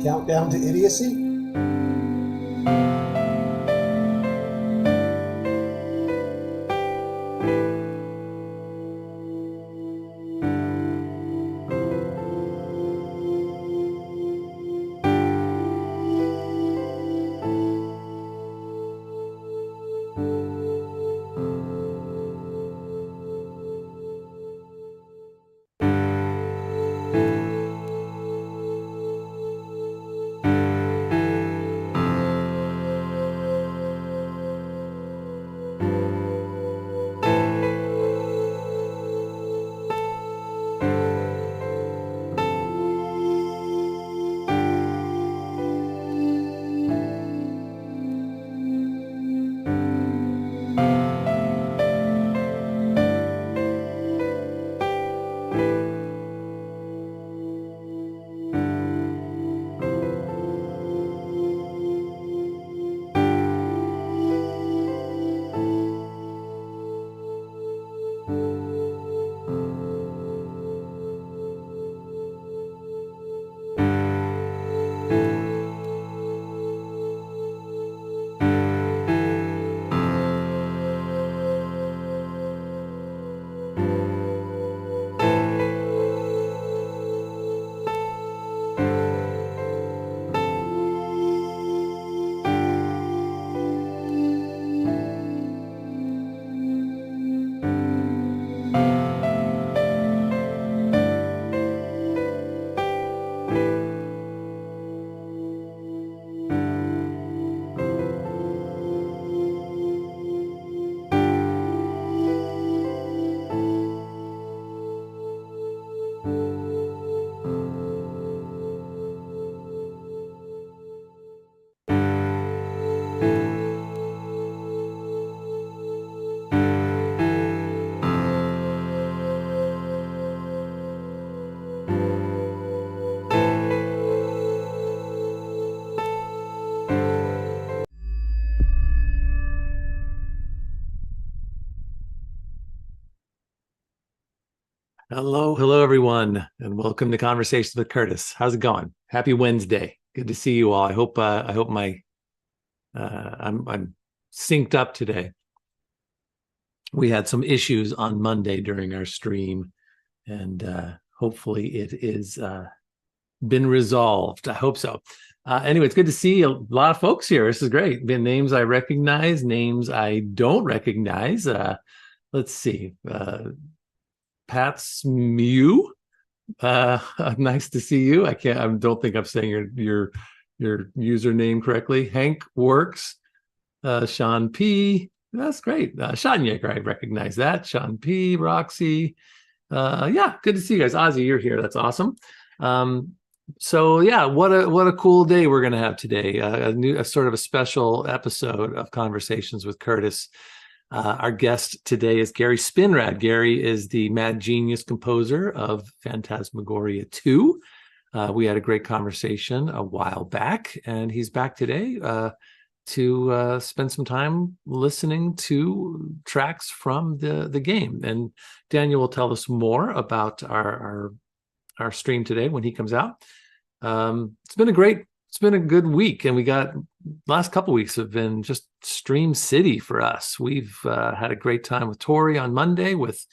Countdown to idiocy? Hello, everyone, and welcome to Conversations with Curtis. How's it going? Happy Wednesday. Good to see you all. I hope my I'm synced up today. We had some issues on Monday during our stream, and hopefully it is been resolved. I hope so. Anyway, it's good to see a lot of folks here. This is great. Been names I recognize, names I don't recognize. Let's see. Pat's Mew. Nice to see you. I don't think I'm saying your username correctly. Hank Works. Sean P. That's great. Shanya, I recognize that. Sean P. Roxy. Yeah, good to see you guys. Ozzy, you're here. That's awesome. So yeah, what a cool day we're gonna have today. A sort of a special episode of Conversations with Curtis. Our guest today is Gary Spinrad. Gary is the mad genius composer of Phantasmagoria 2. We had a great conversation a while back, and he's back today to spend some time listening to tracks from the game. And Daniel will tell us more about our stream today when he comes out. It's been a good week, and we got last couple of weeks have been just stream city for us. We've had a great time with Tori on Monday with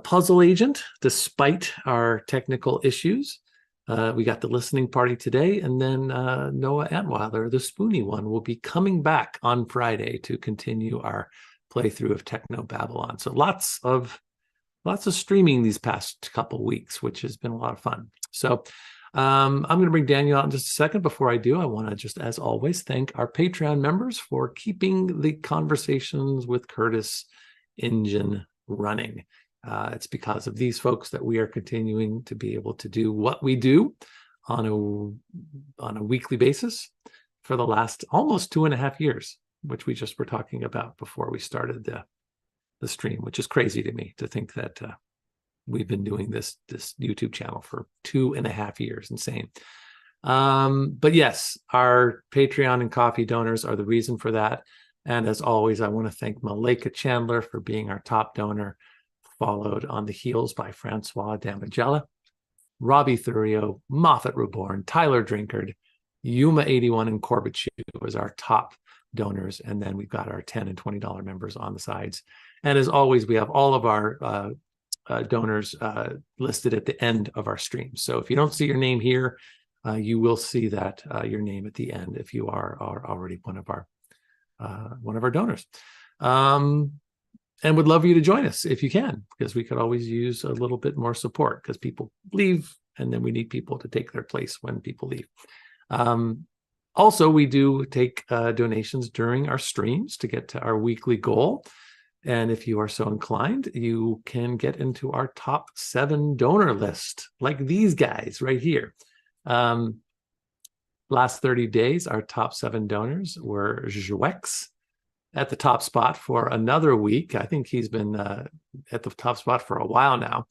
Puzzle Agent, despite our technical issues. We got the listening party today, and then Noah Antweiler, the Spoony one, will be coming back on Friday to continue our playthrough of Techno Babylon. So lots of streaming these past couple of weeks, which has been a lot of fun. So I'm going to bring Daniel out in just a second. Before I do, I want to just, as always, thank our Patreon members for keeping the Conversations with Curtis engine running. It's because of these folks that we are continuing to be able to do what we do on a weekly basis for the last almost 2.5 years, which we just were talking about before we started the stream, which is crazy to me to think that we've been doing this YouTube channel for 2.5 years. Insane. But yes, our Patreon and coffee donors are the reason for that. And as always, I want to thank Malika Chandler for being our top donor, followed on the heels by Francois Damagella. Robbie Thurio, Moffat Reborn, Tyler Drinkard, Yuma81, and Corbett Chu as our top donors. And then we've got our $10 and $20 members on the sides. And as always, we have all of our donors listed at the end of our stream. So if you don't see your name here, you will see that your name at the end if you are already one of our donors. And would love you to join us if you can, because we could always use a little bit more support because people leave and then we need people to take their place when people leave. Also, we do take donations during our streams to get to our weekly goal. And if you are so inclined, you can get into our top 7 donor list, like these guys right here. Last 30 days, our top 7 donors were Jouex at the top spot for another week. I think he's been at the top spot for a while now,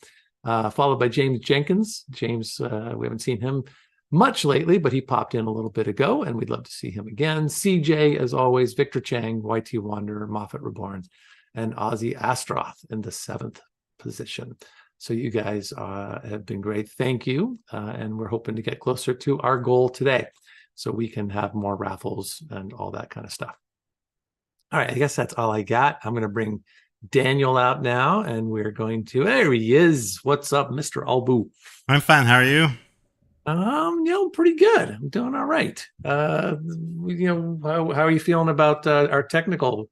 followed by James Jenkins. James, we haven't seen him much lately, but he popped in a little bit ago, and we'd love to see him again. CJ, as always, Victor Chang, YT Wanderer, Moffat Reborn, and Ozzy Astroth in the 7th position. So you guys have been great. Thank you. And we're hoping to get closer to our goal today so we can have more raffles and all that kind of stuff. All right, I guess that's all I got. I'm going to bring Daniel out now, and we're going to, there he is. What's up, Mr. Albu? I'm fine. How are you? Pretty good. I'm doing all right. How are you feeling about our technical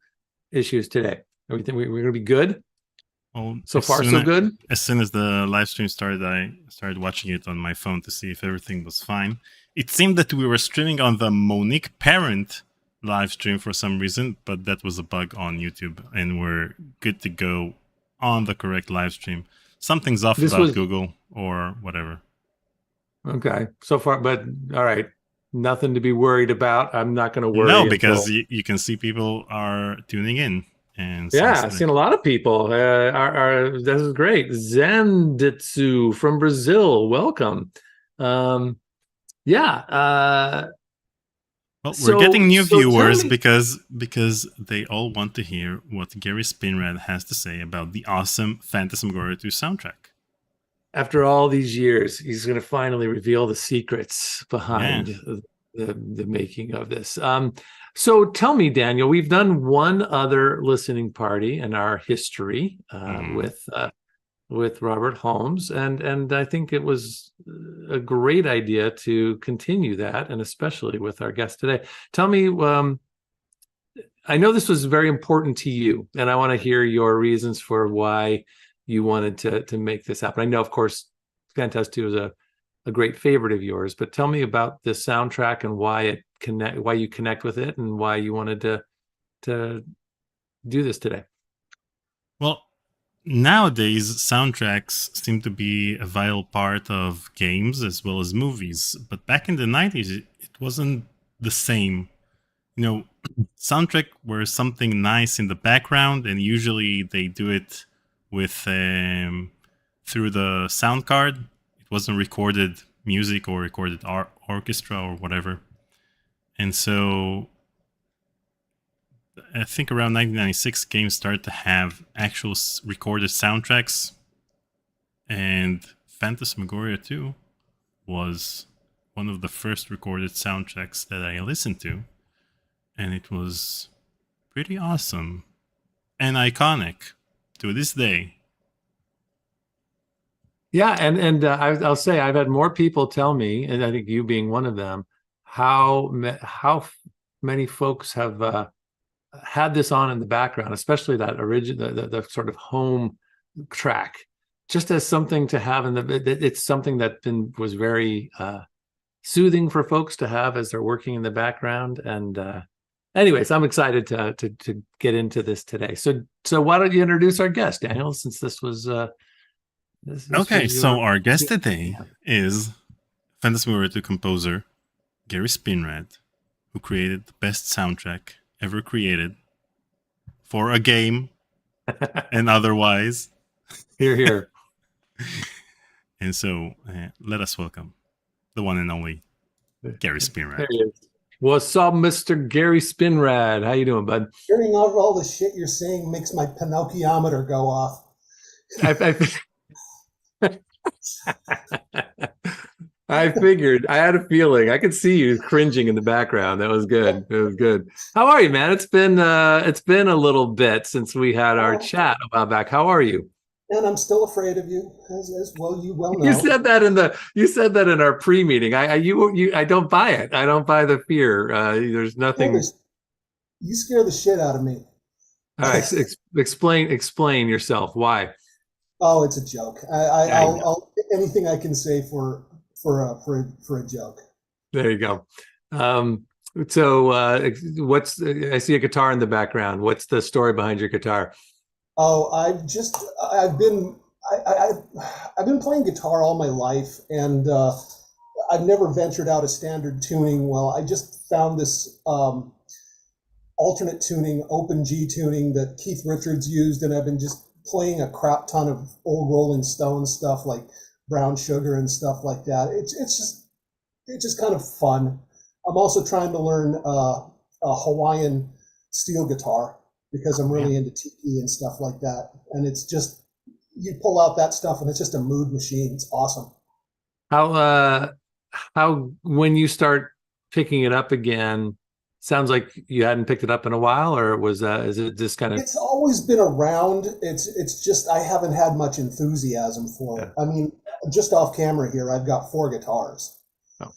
issues today? Everything we're going to be good? Well, so far, so good? As soon as the live stream started, I started watching it on my phone to see if everything was fine. It seemed that we were streaming on the Monique Parent live stream for some reason, but that was a bug on YouTube, and we're good to go on the correct live stream. Something's off about Google or whatever. Okay, so far, but all right. Nothing to be worried about. I'm not going to worry. No, because you can see people are tuning in. And yeah, I've seen a lot of people. This is great. Zenditsu from Brazil, welcome. Well, we're getting new viewers because they all want to hear what Gary Spinrad has to say about the awesome Phantasmagoria 2 soundtrack. After all these years, he's going to finally reveal the secrets behind the making of this. So tell me, Daniel, we've done one other listening party in our history with Robert Holmes, and I think it was a great idea to continue that, and especially with our guest today. Tell me, I know this was very important to you, and I want to hear your reasons for why you wanted to make this happen. I know, of course, Phantas 2 is a great favorite of yours, but tell me about this soundtrack and why you connect with it and why you wanted to do this today. Well, nowadays soundtracks seem to be a vital part of games as well as movies, but back in the 90s it wasn't the same. Soundtrack were something nice in the background, and usually they do it with through the sound card. It wasn't recorded music or recorded orchestra or whatever. And so I think around 1996 games started to have actual recorded soundtracks, and Phantasmagoria 2 was one of the first recorded soundtracks that I listened to, and it was pretty awesome and iconic to this day. Yeah, and I'll say I've had more people tell me, and I think you being one of them, how many folks have had this on in the background, especially that original, the sort of home track, just as something to have it's something that was very soothing for folks to have as they're working in the background. And anyways, I'm excited to get into this today. So why don't you introduce our guest, Daniel, since this was okay, so our guest today is Phantasmagoria 2 composer Gary Spinrad, who created the best soundtrack ever created for a game and otherwise. Hear, hear. And so let us welcome the one and only Gary Spinrad. There he is. What's up, Mr. Gary Spinrad? How you doing, bud? Hearing out all the shit you're saying makes my Pinocchiometer go off. I figured. I had a feeling. I could see you cringing in the background. That was good. It was good. How are you, man? It's been a little bit since we had our chat a while back. How are you? And I'm still afraid of you, as well you well You know. said that in the you said that in our pre-meeting. I don't buy it. I don't buy the fear. There's nothing. You scare the shit out of me. All right, explain yourself. Why? Oh, it's a joke. I know. I'll anything I can say for a joke. There you go. Um, so what's I see a guitar in the background. What's the story behind your guitar? Oh, I've been I've been playing guitar all my life, and I've never ventured out of standard tuning. Well, I just found this alternate tuning, open G tuning that Keith Richards used, and I've been just playing a crap ton of old Rolling Stones stuff like Brown Sugar and stuff like that. It's just kind of fun. I'm also trying to learn a Hawaiian steel guitar because I'm Yeah. really into tiki and stuff like that. And it's just you pull out that stuff and it's just a mood machine. It's awesome. How how when you start picking it up again, sounds like you hadn't picked it up in a while, or was is it just kind of It's always been around. It's just I haven't had much enthusiasm for yeah. it. I mean, just off camera here, I've got 4 guitars. Oh.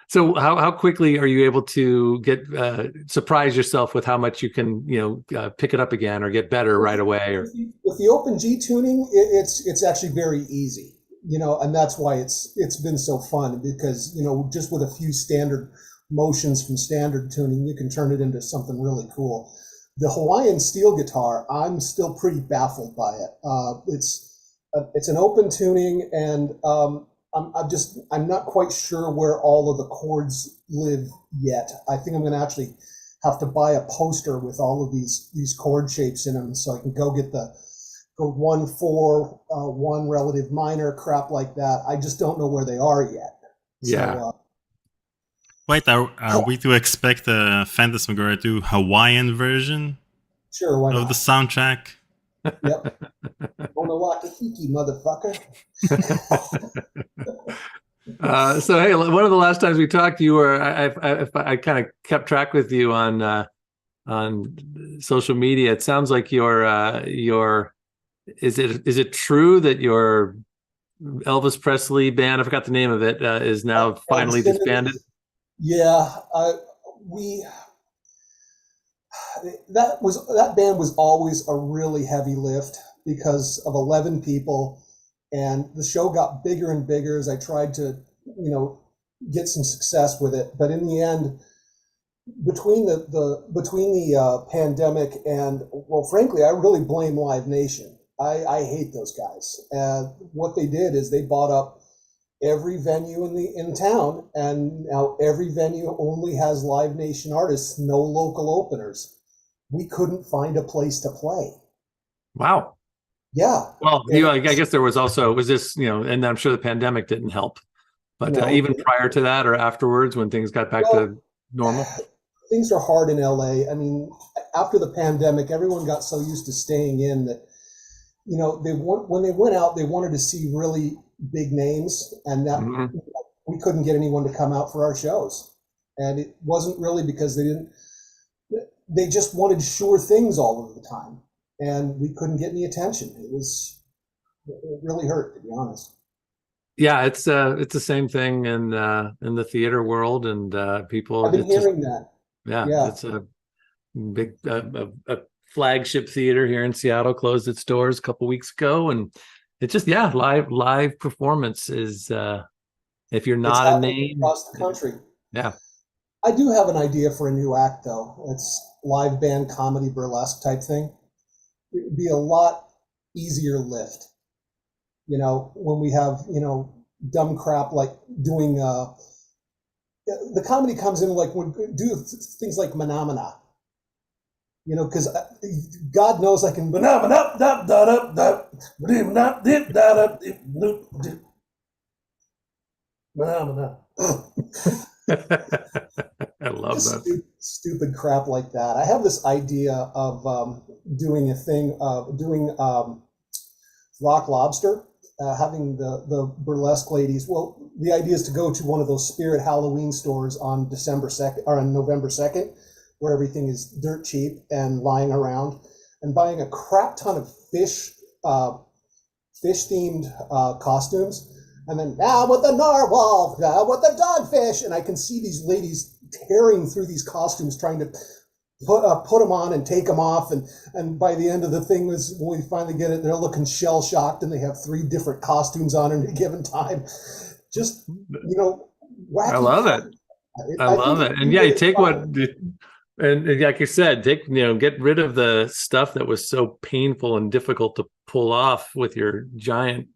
So how quickly are you able to get surprise yourself with how much you can pick it up again or get better right away or With the open G tuning, it's actually very easy, and that's why it's been so fun because just with a few standard motions from standard tuning, you can turn it into something really cool. The Hawaiian steel guitar, I'm still pretty baffled by it. It's an open tuning, and I'm not quite sure where all of the chords live yet. I think I'm going to actually have to buy a poster with all of these chord shapes in them so I can go get the go 1 4 1 relative minor crap like that. I just don't know where they are yet. So yeah. Wait, are we to expect a Phantasmagoria 2 Hawaiian version sure, why of the not? soundtrack? Yep. Onawakahiki, motherfucker. So hey, one of the last times we talked, you were I kind of kept track with you on social media. It sounds like your is it true that your Elvis Presley band, I forgot the name of it, is now finally disbanded? Yeah, we that band was always a really heavy lift because of 11 people, and the show got bigger and bigger as I tried to get some success with it. But in the end, between the pandemic and, well, frankly, I really blame Live Nation. I hate those guys. And what they did is they bought up every venue in town, and now every venue only has Live Nation artists, no local openers. We couldn't find a place to play. Wow. Yeah. Well, And I guess there was this, and I'm sure the pandemic didn't help. But no, even prior to that or afterwards, when things got back well, to normal. things are hard in LA. I mean, after the pandemic, everyone got so used to staying in that when they went out, they wanted to see really big names, and that Mhm. we couldn't get anyone to come out for our shows. And it wasn't really because they just wanted sure things all of the time, and we couldn't get any attention. It really hurt, to be honest. Yeah, it's the same thing in the theater world and I've people. been It's just hearing that. yeah, Yeah. it's a big a flagship theater here in Seattle closed its doors a couple weeks ago, and it's just live performance is if you're It's not a happening name, across the country. yeah, I do have an idea for a new act, though. It's live band comedy burlesque type thing. It would be a lot easier lift. When we have, dumb crap like doing, the comedy comes in like when do things like Manamana, because God knows I can Manamana. I love Just that. stupid crap like that. I have this idea of doing a thing, doing Rock Lobster. having the burlesque ladies. Well, the idea is to go to one of those Spirit Halloween stores on December 2nd or on November 2nd, where everything is dirt cheap and lying around, and buying a crap ton of fish themed costumes. And then now with the narwhal, with the dogfish, and I can see these ladies tearing through these costumes, trying to put them on and take them off, and by the end of the thing was when we finally get it, they're looking shell shocked, and they have 3 different costumes on at a given time. Just wacky. I love it. I love it. And yeah, you take and like you said, get rid of the stuff that was so painful and difficult to pull off with your giant,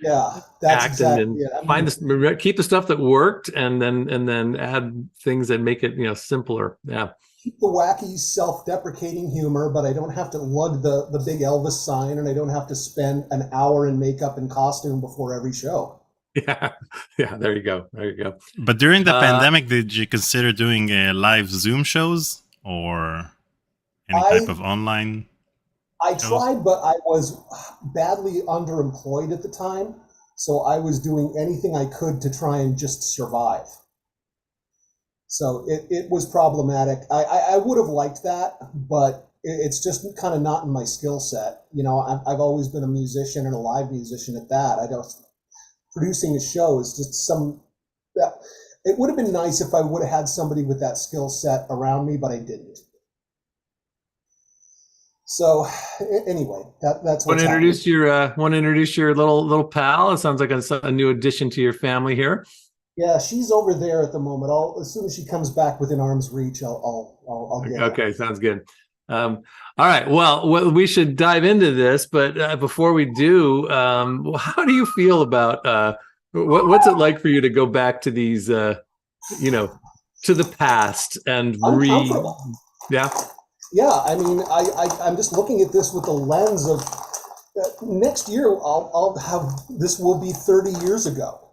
yeah, that's exactly it. Keep the stuff that worked, and then add things that make it simpler. Yeah. Keep the wacky, self-deprecating humor, but I don't have to lug the big Elvis sign, and I don't have to spend an hour in makeup and costume before every show. Yeah. There you go. But during the pandemic, did you consider doing live Zoom shows or any type of online? I tried, but I was badly underemployed at the time, so I was doing anything I could to try and just survive. So it was problematic. I would have liked that, but it's just kind of not in my skill set. I've always been a musician and a live musician at that. Producing a show is just it would have been nice if I would have had somebody with that skill set around me, but I didn't. So anyway, that's want to introduce your little pal. It sounds like a new addition to your family here. Yeah, she's over there at the moment. As soon as she comes back within arm's reach, I'll get her. Okay, sounds good. All right. Well, we should dive into this, but before we do, how do you feel about what's it like for you to go back to these, to the past and Yeah. Yeah, I mean, I'm just looking at this with the lens of next year. I'll have this will be 30 years ago,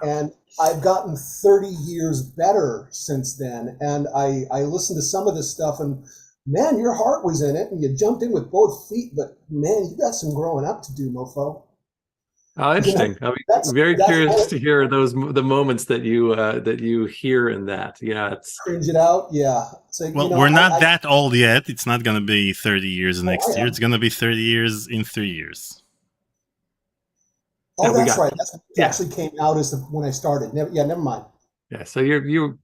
and I've gotten 30 years better since then. And I listened to some of this stuff, and man, your heart was in it, and you jumped in with both feet. But man, you got some growing up to do, mofo. Oh, interesting. I'm very curious to hear the moments that you hear in that. Yeah, it's cringe it out. Yeah. It's like, we're not that old yet. It's not going to be 30 years next year. It's going to be 30 years in 3 years. Oh, that's right. That's what actually came out when I started. Never mind. Yeah. So you're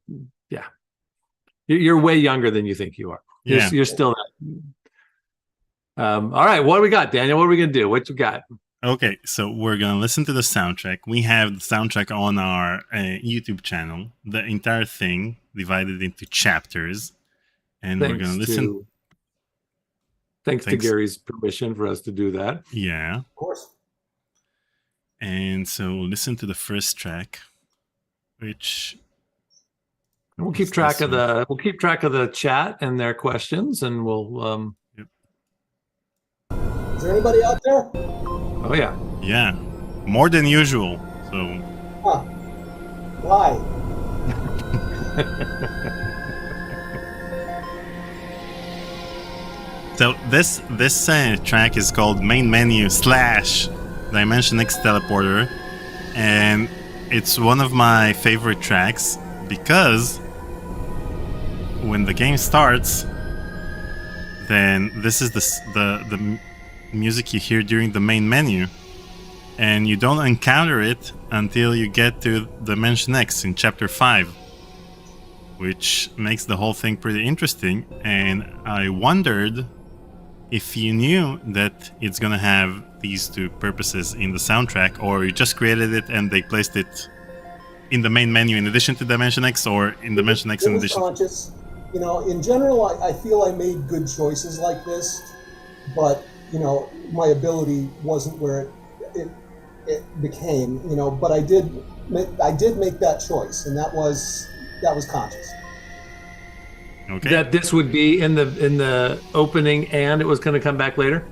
way younger than you think you are. You're still that. All right. What do we got, Daniel? What are we going to do? What you got? Okay, so we're going to listen to the soundtrack. We have the soundtrack on our YouTube channel, the entire thing divided into chapters. And we're going to listen. Thanks to Gary's permission for us to do that. Yeah. Of course. And so listen to the first track, which we'll keep track of the chat and their questions, and we'll Yep. Is there anybody out there? Oh yeah. Yeah. More than usual. So Why? So this track is called Main Menu / Dimension X Teleporter, and it's one of my favorite tracks because when the game starts, then this is the music you hear during the main menu, and you don't encounter it until you get to Dimension X in Chapter 5, which makes the whole thing pretty interesting. And I wondered if you knew that it's gonna have these two purposes in the soundtrack, or you just created it and they placed it in the main menu in addition to Dimension X, or in Dimension X in addition. Conscious. In general, I feel I made good choices like this, but my ability wasn't where it became. But I did make that choice, and that was conscious. Okay. That this would be in the opening, and it was going to come back later.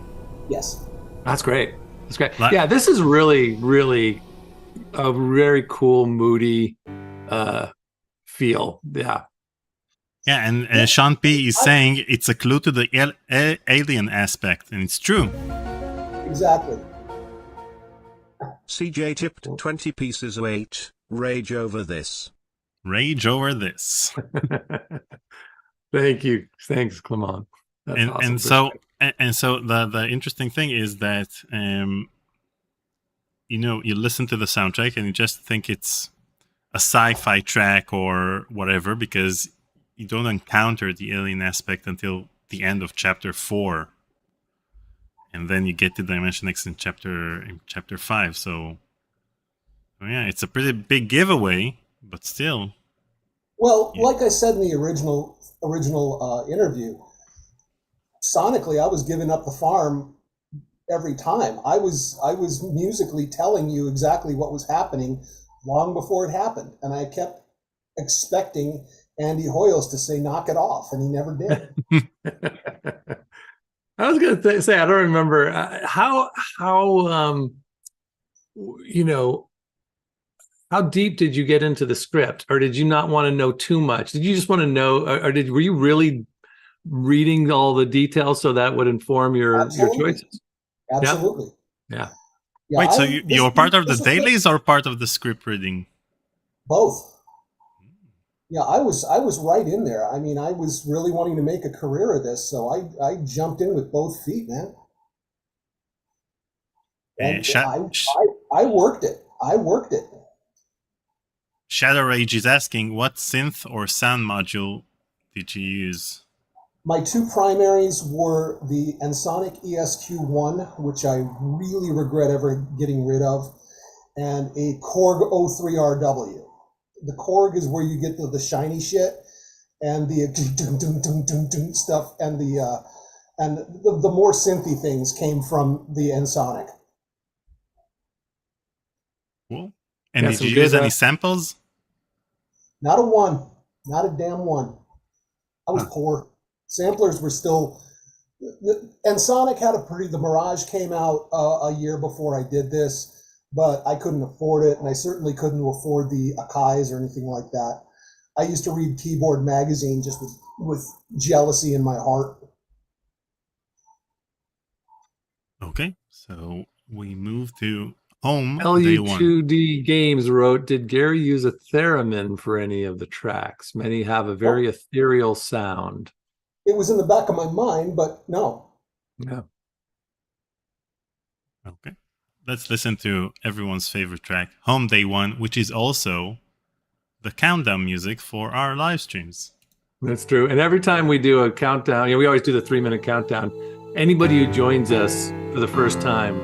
Yes. That's great. Yeah, this is really, really a very cool, moody feel. Yeah. Yeah, and Sean P is saying it's a clue to the alien aspect, and it's true. Exactly. CJ tipped 20 pieces. Wait, rage over this. Rage over this. Thank you. Thanks, Clement. That's and awesome. so the interesting thing is that you listen to the soundtrack and you just think it's a sci-fi track or whatever, because you don't encounter the alien aspect until the end of chapter 4, and then you get to Dimension X in chapter 5. So yeah, it's a pretty big giveaway, but still. Well, like I said in the original interview, sonically, I was giving up the farm every time. I was musically telling you exactly what was happening long before it happened, and I kept expecting Andy Hoyles to say "knock it off," and he never did. I was going to say, I don't remember how how deep did you get into the script, or did you not want to know too much? Did you just want to know, or were you really reading all the details so that would inform your choices? Absolutely. Yeah. Wait, so you were part of the dailies or part of the script reading? Both. Yeah, I was right in there. I mean, I was really wanting to make a career of this, so I jumped in with both feet, man. And I worked it. I worked it. Shadow Rage is asking, what synth or sound module did you use? My two primaries were the Ensoniq ESQ1, which I really regret ever getting rid of, and a Korg 03RW. The Korg is where you get the shiny shit, and the stuff, and the more synthy things came from the Ensoniq. Cool. And did you use any samples? Not a one. Not a damn one. I was poor. Samplers were still... Ensoniq had the Mirage came out a year before I did this, but I couldn't afford it, and I certainly couldn't afford the Akais or anything like that. I used to read Keyboard Magazine just with jealousy in my heart. Okay, so we move to Home. LU2D Games wrote, did Gary use a theremin for any of the tracks? Many have a very ethereal sound. It was in the back of my mind, but no. Yeah. Okay. Let's listen to everyone's favorite track, Home Day 1, which is also the countdown music for our live streams. That's true. And every time we do a countdown, we always do the 3-minute countdown. Anybody who joins us for the first time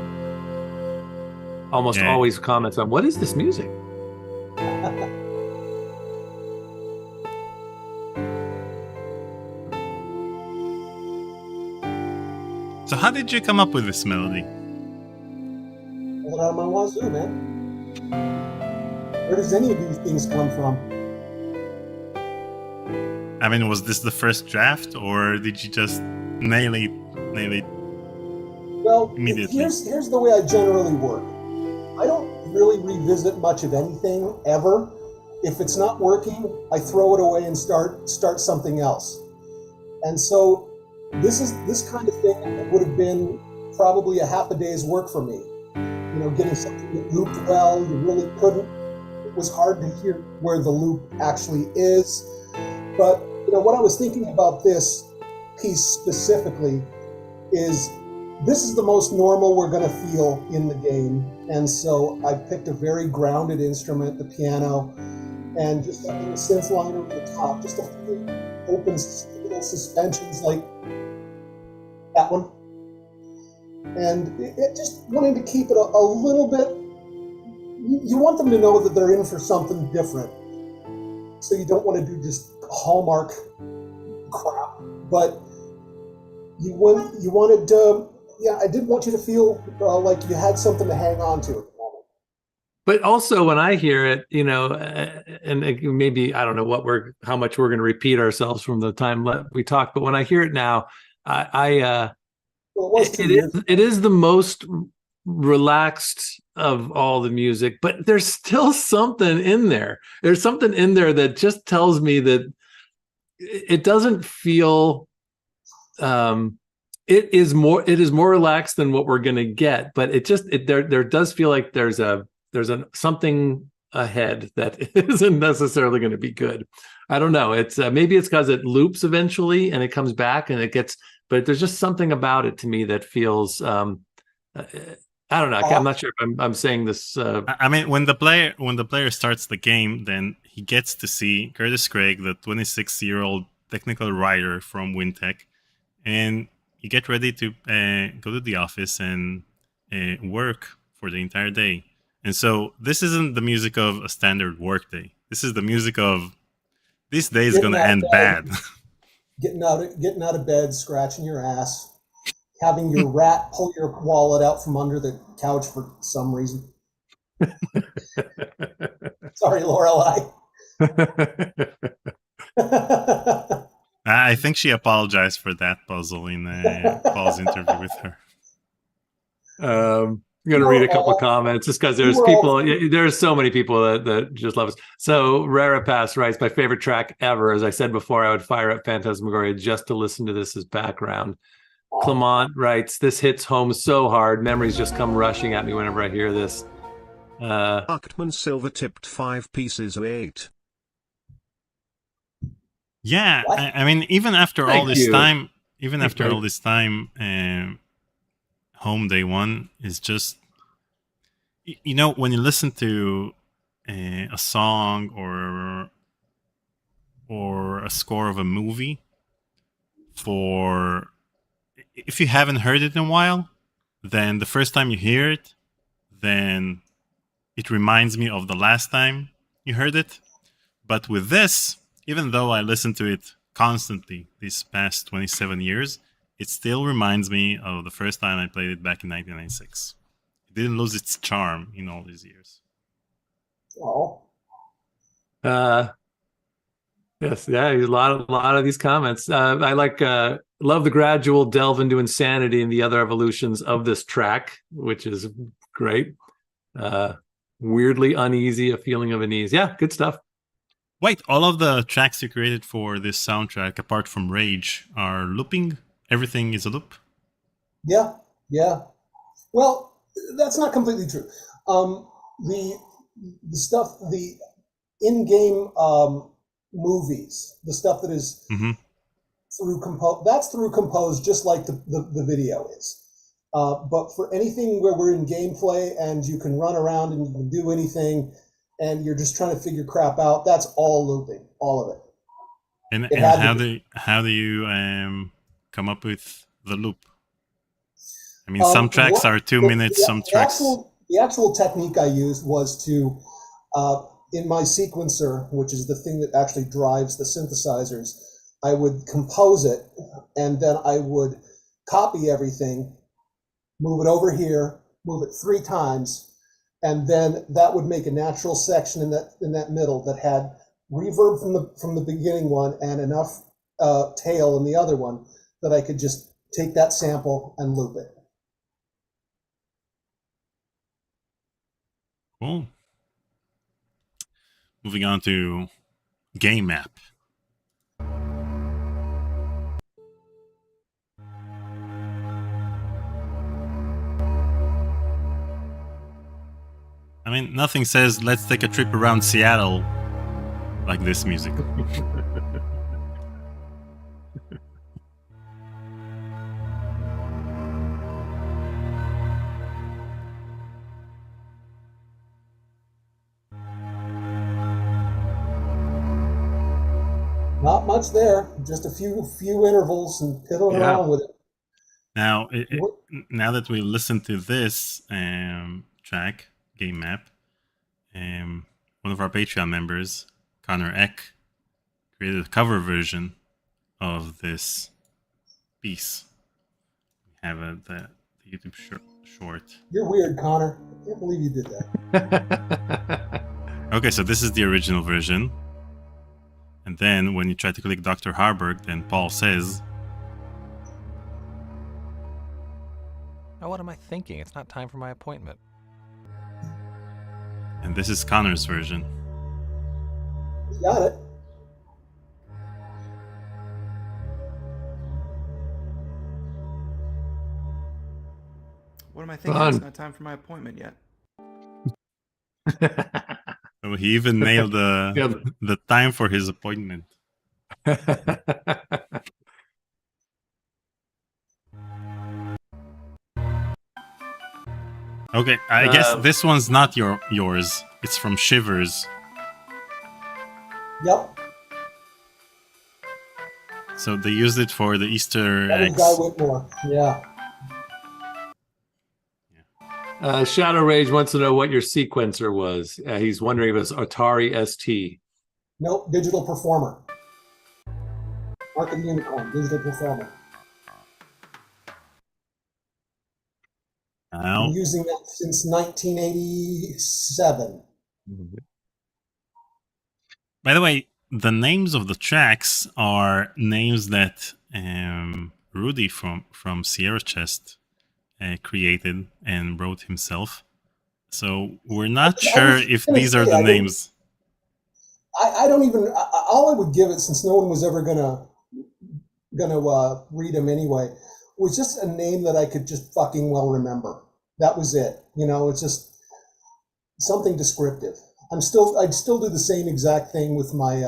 almost always comments on, what is this music? So how did you come up with this melody? Pull it out of my wazoo, man. Where does any of these things come from? I mean, was this the first draft, or did you just nail it well, immediately? Here's the way I generally work. I don't really revisit much of anything ever. If it's not working, I throw it away and start something else. And so this kind of thing would have been probably a half a day's work for me. Getting something that looped well, you really couldn't. It was hard to hear where the loop actually is. But what I was thinking about this piece specifically is this is the most normal we're going to feel in the game. And so I picked a very grounded instrument, the piano, and just a little synth line over the top, just a few open little suspensions like that one. And it just wanting to keep it a little bit, you want them to know that they're in for something different. So you don't want to do just Hallmark crap, but you wanted to, I did want you to feel like you had something to hang on to at the moment. But also when I hear it, and maybe, I don't know how much we're going to repeat ourselves from the time we talked, but when I hear it now, it is the most relaxed of all the music, but there's still something in there. There's something in there that just tells me that it doesn't feel It is more relaxed than what we're gonna get, but there does feel like there's something ahead that isn't necessarily going to be good. I don't know. It's maybe it's because it loops eventually and it comes back and it gets, but there's just something about it to me that feels I don't know. I'm not sure if I'm saying this. I mean, when the player starts the game, then he gets to see Curtis Craig, the 26-year-old technical writer from Wintech, and you get ready to go to the office and work for the entire day. And so this isn't the music of a standard workday. This is the music of this day is going to end bad. Getting out of bed, scratching your ass, having your rat pull your wallet out from under the couch for some reason. Sorry, Lorelei. I think she apologized for that puzzle in Paul's interview with her. I'm going to read a couple of comments just because there's so many people that just love us. So Raripass writes, my favorite track ever. As I said before, I would fire up Phantasmagoria just to listen to this as background. Clement writes, this hits home so hard. Memories just come rushing at me whenever I hear this. Arkman Silver tipped 5 pieces of 8. Yeah, I mean, even after all this time, Home Day One is just, you know, when you listen to a song or a score of a movie, if you haven't heard it in a while, then the first time you hear it, then it reminds me of the last time you heard it. But with this, even though I listened to it constantly these past 27 years, it still reminds me of the first time I played it back in 1996. It didn't lose its charm in all these years. Oh. Yes, yeah, a lot of these comments. I love the gradual delve into insanity and the other evolutions of this track, which is great. Weirdly uneasy, a feeling of unease. Yeah, good stuff. Wait, all of the tracks you created for this soundtrack, apart from Rage, are looping? Everything is a loop? Yeah. Well, that's not completely true. The stuff, the in-game movies, the stuff that is through Compose, just like the video is. But for anything where we're in gameplay and you can run around and you can do anything, and you're just trying to figure crap out, that's all looping, all of it. And how do you come up with the loop? I mean, some tracks are 2 minutes, some tracks... The actual technique I used was to, in my sequencer, which is the thing that actually drives the synthesizers, I would compose it, and then I would copy everything, move it over here, move it 3 times, and then that would make a natural section in that middle that had reverb from the beginning one and enough tail in the other one that I could just take that sample and loop it. Cool. Moving on to Game Map. I mean, nothing says let's take a trip around Seattle like this music. Not much there, just a few intervals and piddling around with it. Now, now that we listen to this track, Game Map, one of our Patreon members, Connor Eck, created a cover version of this piece. We have the YouTube short. You're weird, Connor. I can't believe you did that. Okay, so this is the original version. And then when you try to click Dr. Harburg, then Paul says... Now what am I thinking? It's not time for my appointment. And this is Connor's version. You got it. What am I thinking? Fun. It's not time for my appointment yet. So he even nailed the time for his appointment. Okay, I guess this one's not yours. It's from Shivers. Yep. So they used it for the Easter That was eggs. Guy Whitmore. Yeah. Shadow Rage wants to know what your sequencer was. He's wondering if it's Atari ST. Nope. Digital Performer. Mark of the Unicorn. Digital Performer. Now, Been using that since 1987. by the way, the names of the tracks are names that Rudy from Sierra Chest created and wrote himself. So we're not sure if these are the names. I don't even. All I would give it, since no one was ever gonna read them anyway, was just a name that I could just fucking well remember. That was it. You know, it's just something descriptive. I'd still do the same exact thing with my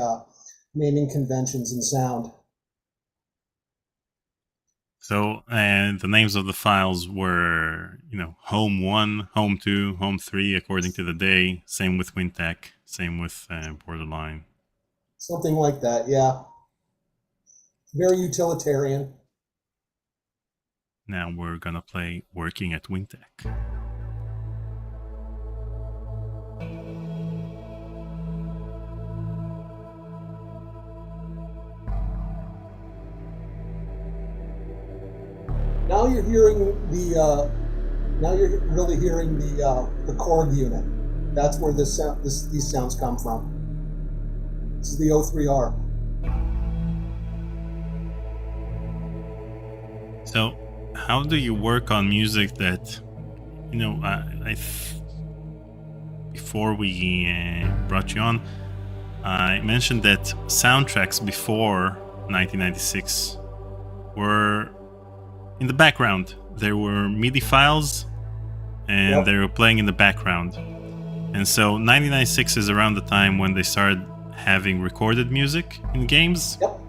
naming conventions and sound. So, and the names of the files were, Home 1, Home 2, Home 3, according to the day. Same with WinTech, same with Borderline. Something like that, yeah. Very utilitarian. Now we're going to play Working at WinTech. Now you're hearing the. Now you're really hearing the Korg unit. That's where these sounds come from. This is the O3R. So, how do you work on music that, before we brought you on, I mentioned that soundtracks before 1996 were in the background. There were MIDI files, and they were playing in the background. And so 1996 is around the time when they started having recorded music in games. Yep.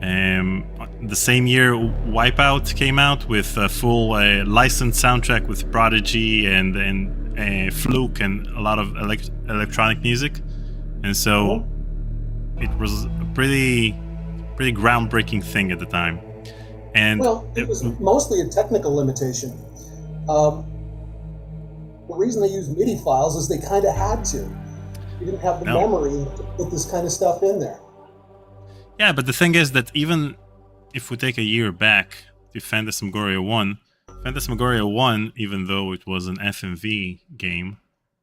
The same year, Wipeout came out with a full licensed soundtrack with Prodigy and Fluke and a lot of electronic music. And so it was a pretty groundbreaking thing at the time. And it was mostly a technical limitation. The reason they used MIDI files is they kind of had to. You didn't have the memory to put this kind of stuff in there. Yeah, but the thing is that even if we take a year back to Phantasmagoria 1, even though it was an FMV game,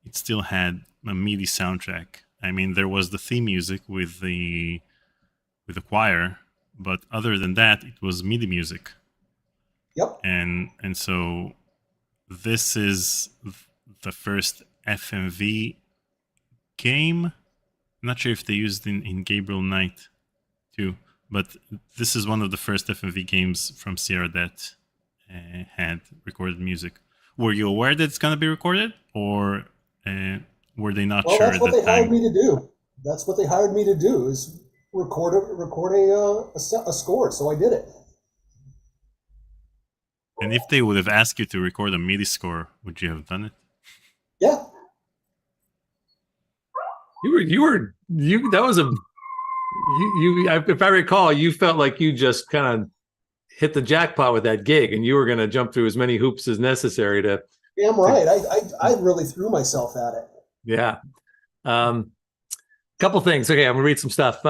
it still had a MIDI soundtrack. I mean, there was the theme music with the choir, but other than that, it was MIDI music. Yep. And so this is the first FMV game. I'm not sure if they used in Gabriel Knight too, but this is one of the first FMV games from Sierra that had recorded music. Were you aware that it's going to be recorded, or were they not sure at that time? That's what they hired me to do. That's what they hired me to do, is record a score, so I did it. And if they would have asked you to record a MIDI score, would you have done it? Yeah. If I recall, you felt like you just kind of hit the jackpot with that gig, and you were going to jump through as many hoops as necessary to. Yeah, I'm right. I really threw myself at it. Yeah. Couple things. Okay, I'm gonna read some stuff.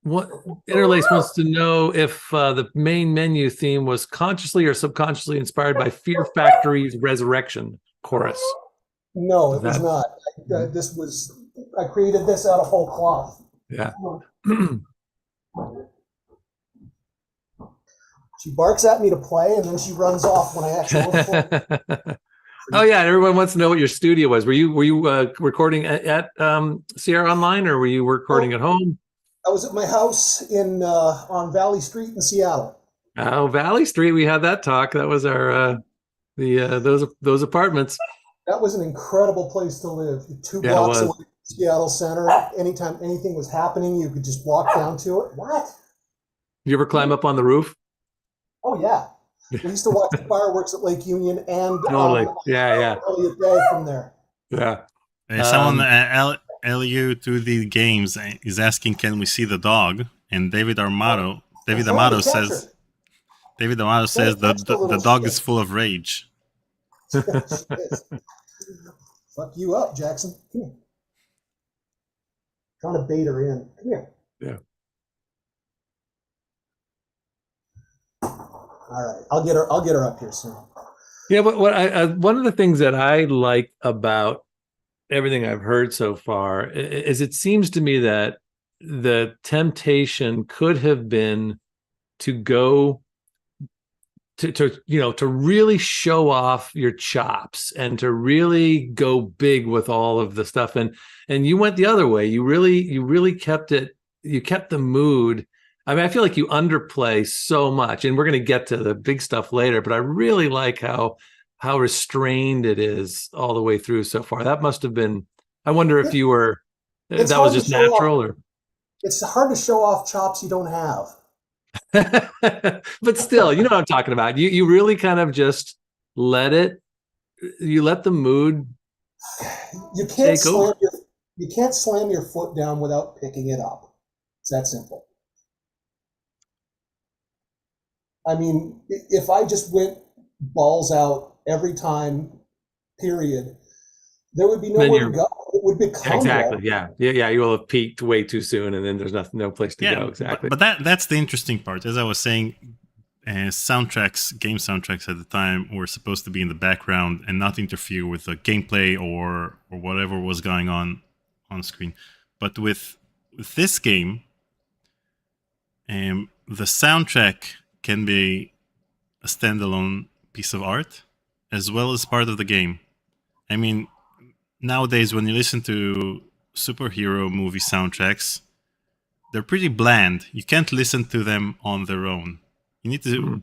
What Interlace wants to know if the main menu theme was consciously or subconsciously inspired by Fear Factory's Resurrection chorus. No, it was not. I created this out of whole cloth. Yeah. She barks at me to play, and then she runs off when I actually play. Oh yeah, and everyone wants to know what your studio was. Were you recording at Sierra Online, or were you recording at home? I was at my house on Valley Street in Seattle. Oh, Valley Street. We had that talk. That was our those apartments. That was an incredible place to live. Two Yeah, it blocks away was. from Seattle Center. Anytime anything was happening, you could just walk down to it. What? You ever climb up on the roof? Oh yeah. We used to watch the fireworks at Lake Union and Totally. Yeah, yeah, Elliott Bay from there. yeah. Someone LU to the games is asking, "Can we see the dog?" And David Armato says, "David Armato says the dog is full of rage." Fuck you up, Jackson. Come here. Trying to bait her in. Come here. Yeah. All right, I'll get her up here soon. Yeah, but one of the things that I like about everything I've heard so far is it seems to me that the temptation could have been to go to really show off your chops and to really go big with all of the stuff, and you went the other way. You really kept it. You kept the mood. I mean, I feel like you underplay so much, and we're going to get to the big stuff later, but I really like how restrained it is all the way through so far. That must have been, I wonder if you were, that was just natural, or it's hard to show off chops you don't have. but still, you know what I'm talking about. You really kind of just let the mood take over. You can't slam your foot down without picking it up. It's that simple. I mean, if I just went balls out every time, period, there would be nowhere to go. It would become exactly, yeah. You will have peaked way too soon, and then there's no place to go. Exactly. But that's the interesting part. As I was saying, game soundtracks at the time were supposed to be in the background and not interfere with the gameplay or whatever was going on screen. But with this game, the soundtrack can be a standalone piece of art as well as part of the game. I mean, nowadays when you listen to superhero movie soundtracks, they're pretty bland. You can't listen to them on their own. You need to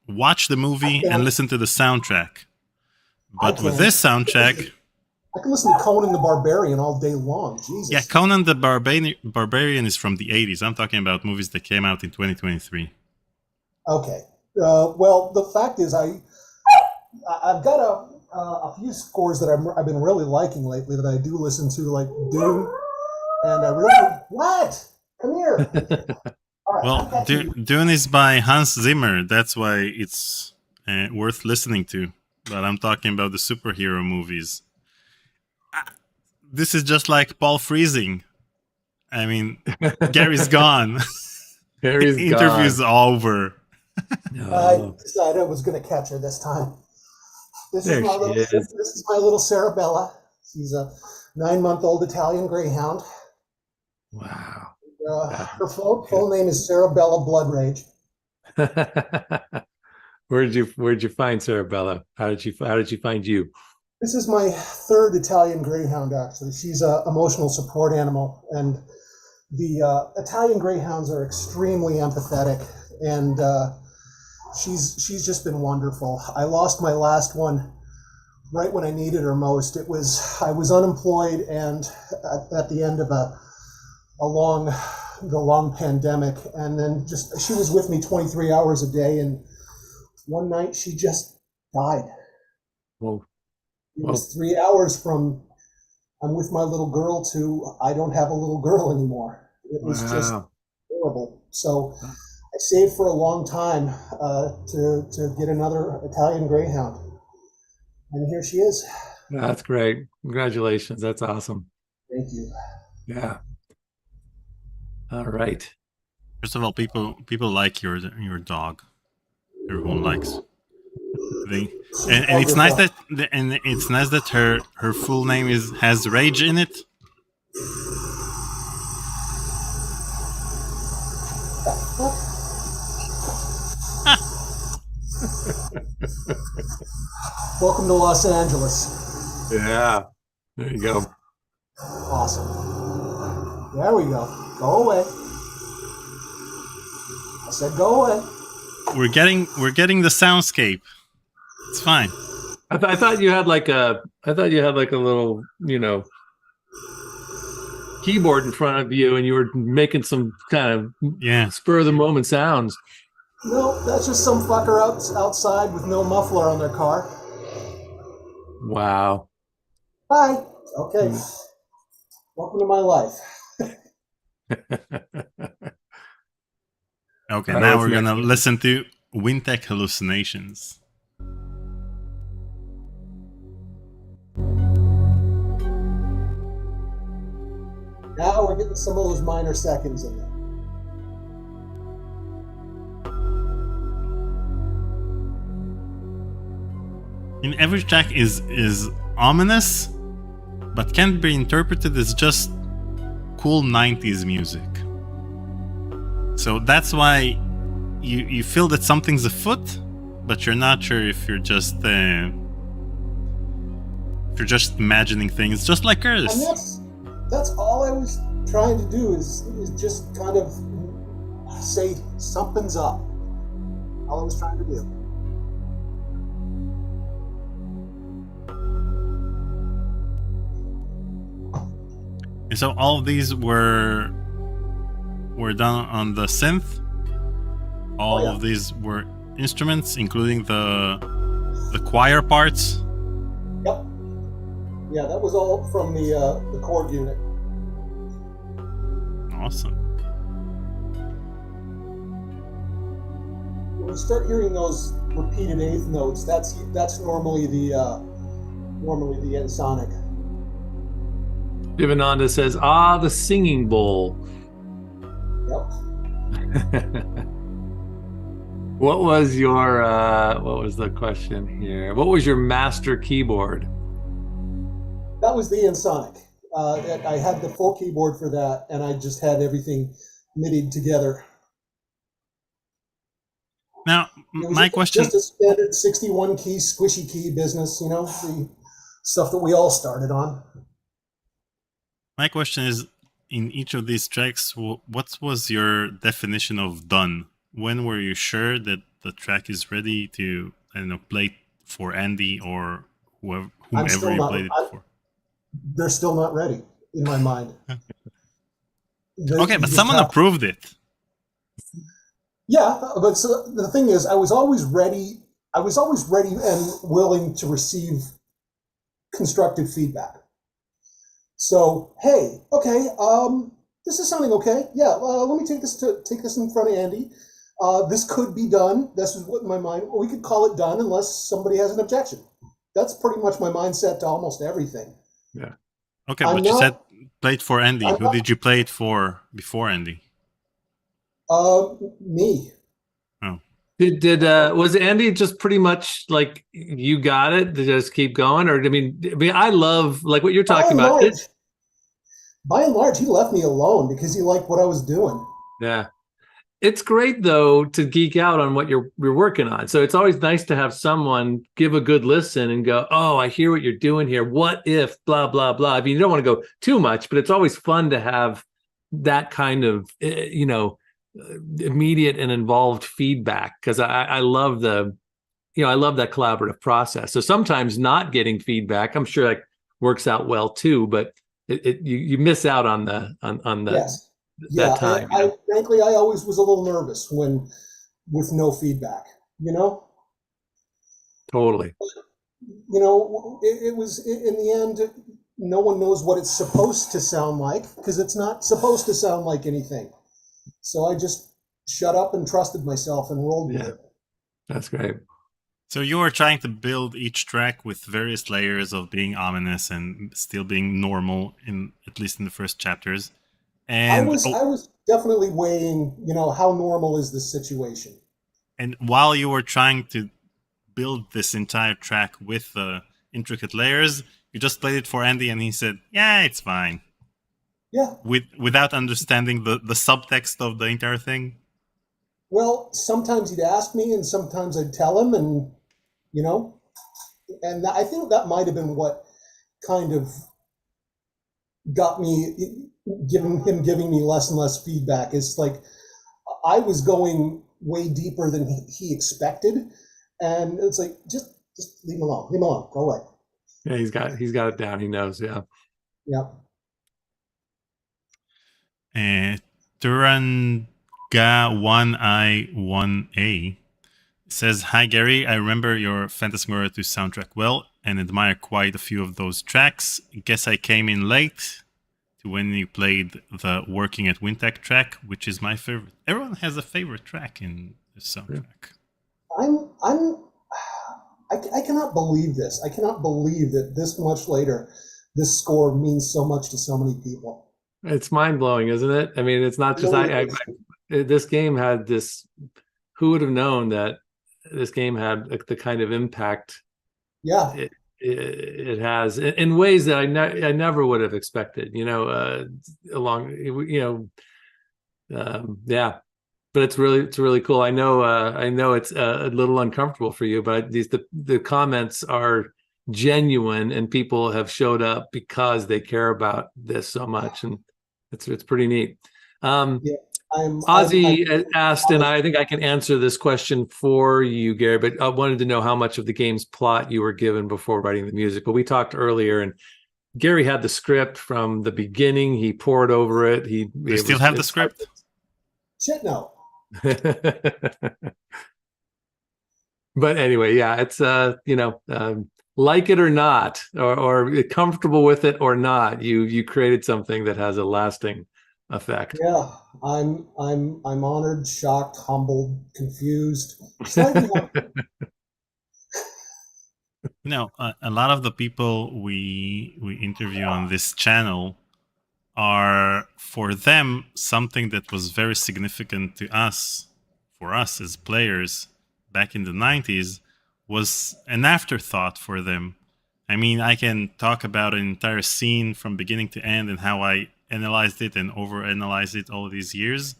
watch the movie and listen to the soundtrack. But with this soundtrack, I can listen to Conan the Barbarian all day long. Jesus. Yeah, Conan the Barbarian is from the 80s. I'm talking about movies that came out in 2023. Okay. Well, the fact is, I've got a few scores that I've been really liking lately that I do listen to, like Dune, and I really what? Come here. All right, well, Dune is by Hans Zimmer. That's why it's worth listening to. But I'm talking about the superhero movies. This is just like Paul freezing. I mean, Gary's gone. Gary's gone. Interview's over. I decided I was going to catch her this time. This is my little Sarabella. She's a 9-month-old Italian Greyhound. Wow. Her full name is Sarabella Blood Rage. Where'd you find Sarabella? How did she find you? This is my 3rd Italian Greyhound, actually. She's an emotional support animal, and the Italian Greyhounds are extremely empathetic, and she's just been wonderful. I lost my last one right when I needed her most. I was unemployed, and at the end of the long pandemic, and then she was with me 23 hours a day, and one night she just died. Whoa. It was 3 hours from I'm with my little girl to I don't have a little girl anymore. It was just horrible. So I saved for a long time to get another Italian Greyhound, and here she is. That's great. Congratulations. That's awesome. Thank you. Yeah. All right. First of all, people like your dog. Everyone likes. And it's nice that her full name has rage in it. Welcome to Los Angeles. Yeah. There you go. Awesome. There we go. Go away. I said go away. we're getting the soundscape. It's fine. I thought you had like a little, keyboard in front of you, and you were making some kind of spur of the moment sounds. No, that's just some fucker outside with no muffler on their car. Wow. Hi. Okay. Welcome to my life. Okay, now we're gonna listen to Wintech Hallucinations. Now we're getting some of those minor seconds in there. In every track is ominous, but can't be interpreted as just cool 90s music. So that's why you feel that something's afoot, but you're not sure if you're just imagining things, just like Curtis. And that's all I was trying to do is just kind of say something's up. All I was trying to do. And so all of these were done on the synth. All of these were instruments, including the choir parts. Yep. Yeah, that was all from the chord unit. Awesome. When you start hearing those repeated eighth notes, that's normally the ensonic. Divananda says, the singing bowl. Yep. What was the question here? What was your master keyboard? That was the ensonic. I had the full keyboard for that, and I just had everything MIDI'd together. Now, my question... Just a standard 61 key, squishy key business, the stuff that we all started on. My question is, in each of these tracks, what was your definition of done? When were you sure that the track is ready to, play it for Andy or whomever you played it for? They're still not ready in my mind. Okay, but someone approved it. Yeah, but so the thing is, I was always ready and willing to receive constructive feedback. So, hey, okay, this is sounding okay. Yeah, let me take this in front of Andy. This could be done. This is what in my mind. We could call it done unless somebody has an objection. That's pretty much my mindset to almost everything. Yeah. Okay, but you said played for Andy. Who did you play it for before Andy? Me. Oh. Was Andy just pretty much like you got it to just keep going, or I mean, I love like what you're talking about. By and large, he left me alone because he liked what I was doing. Yeah. It's great though to geek out on what you're working on. So it's always nice to have someone give a good listen and go, "Oh, I hear what you're doing here. What if blah blah blah." I mean, you don't want to go too much, but it's always fun to have that kind of immediate and involved feedback because I love that collaborative process. So sometimes not getting feedback, I'm sure that works out well too, but you miss out on the yes. that time. Frankly, I always was a little nervous with no feedback, Totally. It was in the end, no one knows what it's supposed to sound like because it's not supposed to sound like anything. So I just shut up and trusted myself and rolled with it. That's great. So you were trying to build each track with various layers of being ominous and still being normal, at least in the first chapters. And I was definitely weighing, how normal is this situation? And while you were trying to build this entire track with the intricate layers, you just played it for Andy and he said, "Yeah, it's fine." Yeah. Without understanding the subtext of the entire thing? Well, sometimes he'd ask me and sometimes I'd tell him and, and I think that might have been what kind of got me giving me less and less feedback. It's like I was going way deeper than he expected, and it's like just leave him alone, go away. Yeah, he's got it down. He knows. Yeah. Yeah. Turanga1I1A says, "Hi Gary, I remember your Phantasmagoria 2 soundtrack well and admire quite a few of those tracks. Guess I came in late to when you played the Working at Wintech track, which is my favorite." Everyone has a favorite track in the soundtrack. I cannot believe this. I cannot believe that this much later, this score means so much to so many people. It's mind blowing, isn't it? I mean, it's not just this game had this. Who would have known that this game had the kind of impact? Yeah, it has in ways that I never would have expected. Yeah. But it's really cool. I know it's a little uncomfortable for you, but the comments are genuine, and people have showed up because they care about this so much, and it's pretty neat. Yeah. Ozzy asked, and I think I can answer this question for you, Gary, but I wanted to know how much of the game's plot you were given before writing the music. But we talked earlier, and Gary had the script from the beginning. He poured over it. You still have the script? Shit, no. But anyway, yeah, it's like it or not, or comfortable with it or not, you created something that has a lasting effect. Yeah, I'm honored, shocked, humbled, confused, slightly. A lot of the people we interview on this channel are, for them, something that was very significant to us, for us as players back in the 90s, was an afterthought for them. I mean, I can talk about an entire scene from beginning to end and how I analyzed it and overanalyzed it all these years.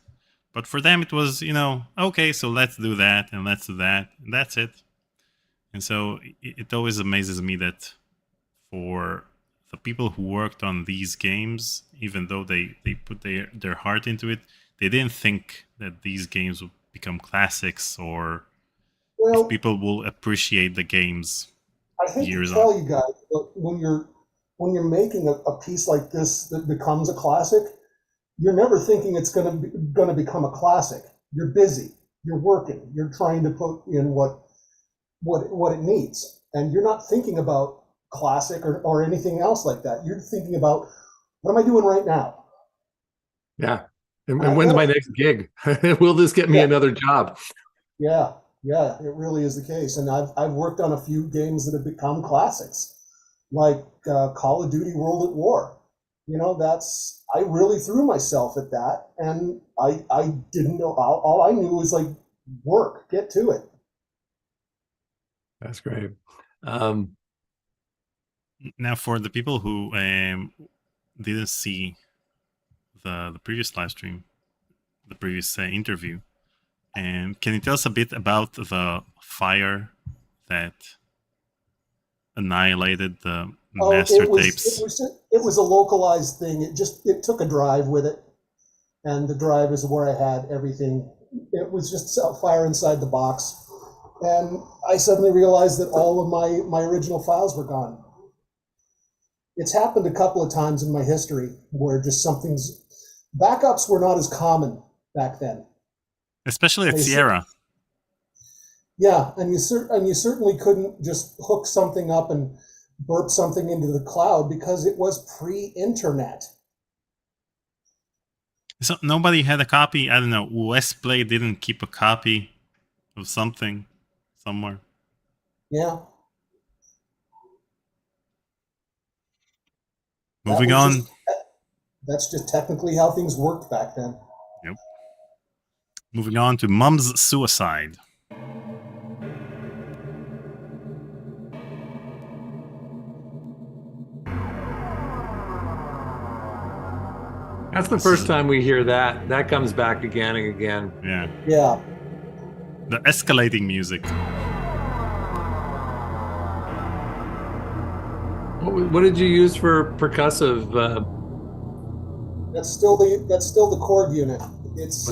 But for them, it was, okay, so let's do that and let's do that, and that's it. And so it always amazes me that for the people who worked on these games, even though they put their heart into it, they didn't think that these games would become classics, or if people will appreciate the games years on. I hate to tell you guys, but when you're making a piece like this that becomes a classic, you're never thinking it's going to become a classic. You're busy. You're working. You're trying to put in what it needs, and you're not thinking about classic or anything else like that. You're thinking about, what am I doing right now? Yeah. And when's my next gig? Will this get me another job? Yeah, it really is the case. And I've worked on a few games that have become classics, like Call of Duty World at War. I really threw myself at that, and I didn't know, all I knew was like, work, get to it. That's great. Now, for the people who didn't see the previous live stream, the previous interview, can you tell us a bit about the fire that annihilated the master tapes? It was a localized thing. It took a drive with it, and the drive is where I had everything. It was just fire inside the box, and I suddenly realized that all of my original files were gone. It's happened a couple of times in my history where just backups were not as common back then, especially at Sierra. Yeah, and you certainly couldn't just hook something up and burp something into the cloud because it was pre-internet. So nobody had a copy. I don't know. Westplay didn't keep a copy of something somewhere. Yeah. Moving on. That's just technically how things worked back then. Yep. Moving on to Mum's Suicide. That's the first time we hear that. That comes back again and again. Yeah. Yeah. The escalating music. What did you use for percussive? That's still the chord unit. It's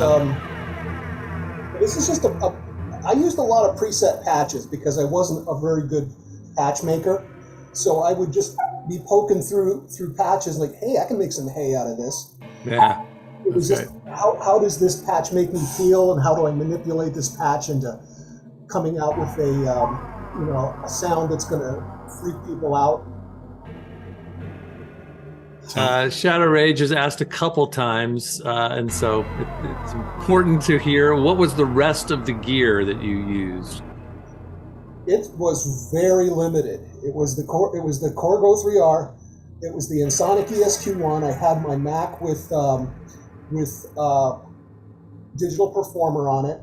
This is just I used a lot of preset patches because I wasn't a very good patch maker. So I would just be poking through patches like, hey, I can make some hay out of this. Yeah. It was just, how does this patch make me feel, and how do I manipulate this patch into coming out with a sound that's going to freak people out? Shadow Rage has asked a couple times, and so it's important to hear, what was the rest of the gear that you used? It was very limited. It was the Corgo 3R. It was the Ensoniq ESQ1. I had my Mac with Digital Performer on it,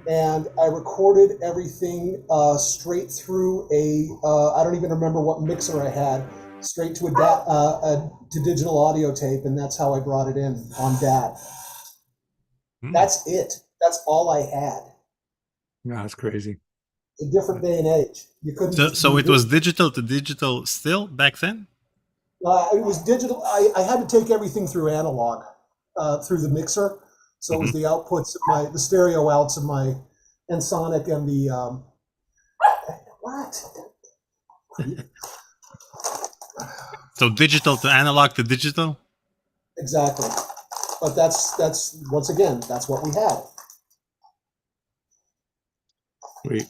and I recorded everything straight through I don't even remember what mixer I had, straight to to digital audio tape, and that's how I brought it in on DAT. That's it. That's all I had. No, that's crazy. A different day and age. You couldn't. So it was digital to digital still back then? It was digital. I had to take everything through analog, through the mixer. So it was the outputs of the stereo outs of my Ensoniq and the what? So digital to analog to digital? Exactly. But that's once again, that's what we had. Sweet.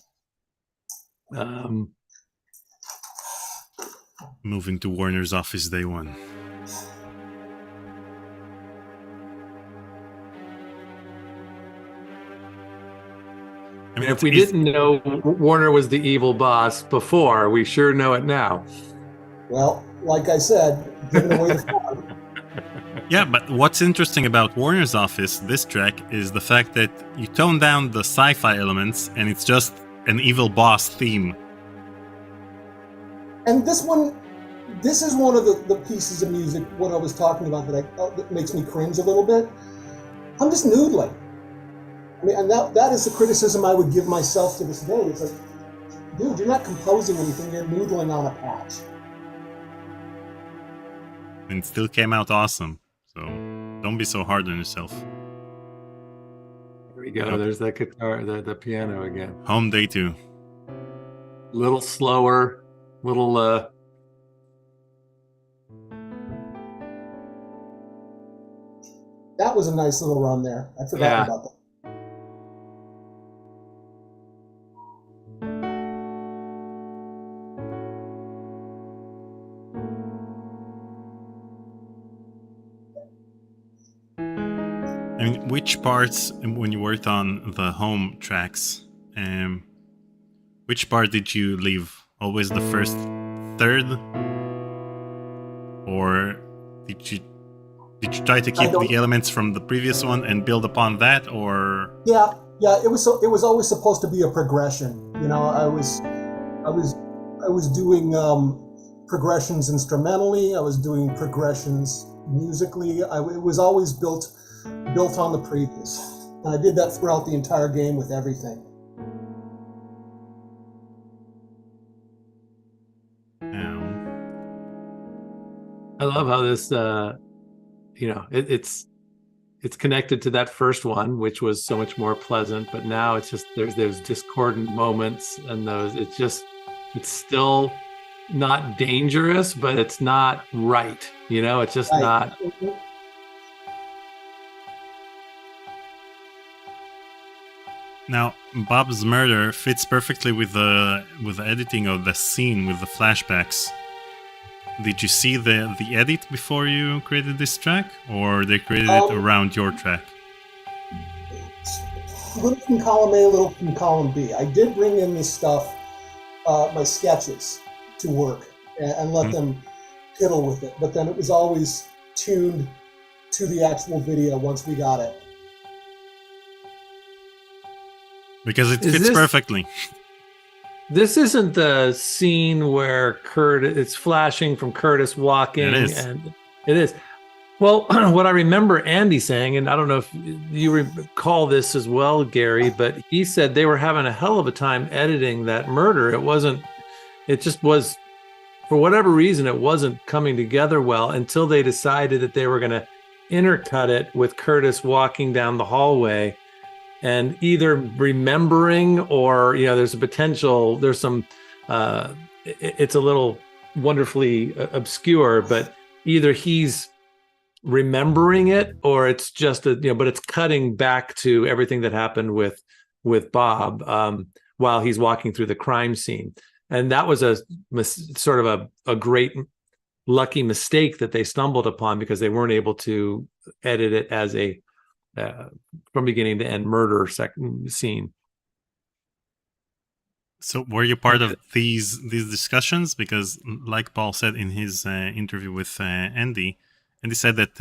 Moving to Warner's office day one. I mean, if we didn't know Warner was the evil boss before, we sure know it now. Well, like I said, giving away the fun. Yeah, but what's interesting about Warner's office, this track, is the fact that you tone down the sci-fi elements and it's just an evil boss theme. And this is one of the pieces of music, what I was talking about, that makes me cringe a little bit. I'm just noodling. I mean, and that is the criticism I would give myself to this day. It's like, dude, you're not composing anything, you're noodling on a patch. And it still came out awesome. So don't be so hard on yourself. There we go. There's that guitar, the piano again. Home day 2. Little slower, little That was a nice little run there. I forgot about that. I mean, which parts, when you worked on the home tracks, which part did you leave? Always the first third? Or did you try to keep the elements from the previous one and build upon that, or? Yeah, it was always supposed to be a progression. You know, I was doing progressions instrumentally. I was doing progressions musically. It was always built on the previous, and I did that throughout the entire game with everything. I love how this it's connected to that first one, which was so much more pleasant, but now it's just there's those discordant moments, and it's still not dangerous, but it's not right, it's just not. Now, Bob's Murder fits perfectly with the editing of the scene with the flashbacks. Did you see the edit before you created this track, or they created it around your track? Little from column A, little from column B. I did bring in this stuff, my sketches, to work and let them piddle with it, but then it was always tuned to the actual video once we got it. Because it fits perfectly. This isn't the scene where it's flashing from Curtis walking. It is. And it is. Well, what I remember Andy saying, and I don't know if you recall this as well, Gary, but he said they were having a hell of a time editing that murder. It just was, for whatever reason, it wasn't coming together well until they decided that they were going to intercut it with Curtis walking down the hallway. and either remembering or, there's a potential, there's some, it's a little wonderfully obscure, but either he's remembering it or it's just but it's cutting back to everything that happened with Bob while he's walking through the crime scene. And that was a sort of a great lucky mistake that they stumbled upon, because they weren't able to edit it as a from beginning to end murder scene. So were you part of these discussions? Because like Paul said in his interview with Andy said that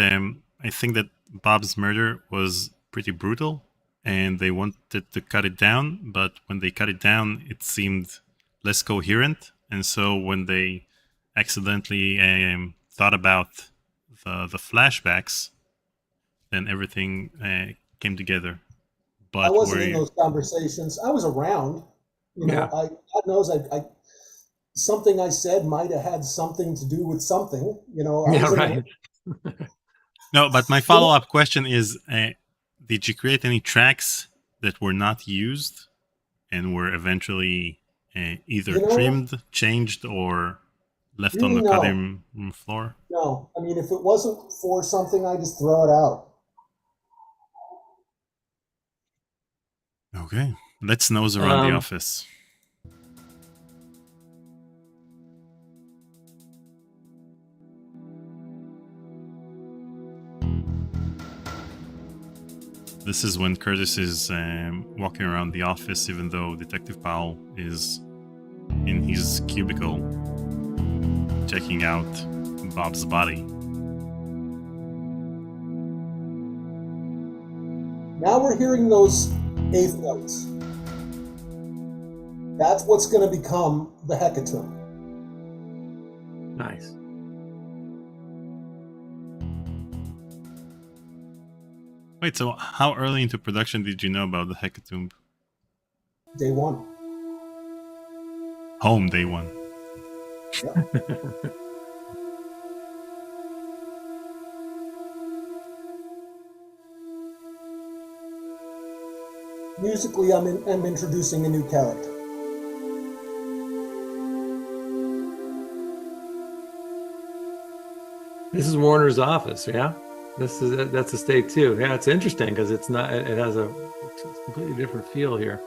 I think that Bob's murder was pretty brutal and they wanted to cut it down, but when they cut it down, it seemed less coherent. And so when they accidentally thought about the flashbacks, then everything came together. But I wasn't in those conversations. I was around. God knows, I something I said might have had something to do with something. Right. No, but my follow-up question is: did you create any tracks that were not used and were eventually either trimmed, changed, or left on the cutting room floor? No, I mean, if it wasn't for something, I just throw it out. Okay, let's nose around the office. This is when Curtis is walking around the office, even though Detective Powell is in his cubicle checking out Bob's body. Now we're hearing those eighth notes. That's what's going to become the hecatomb. Nice. Wait, so how early into production did you know about the hecatomb? Day one. Home day one. Yeah. Musically, I'm introducing a new character. This is Warner's office, yeah? That's a state too. Yeah, it's interesting because it has a completely different feel here.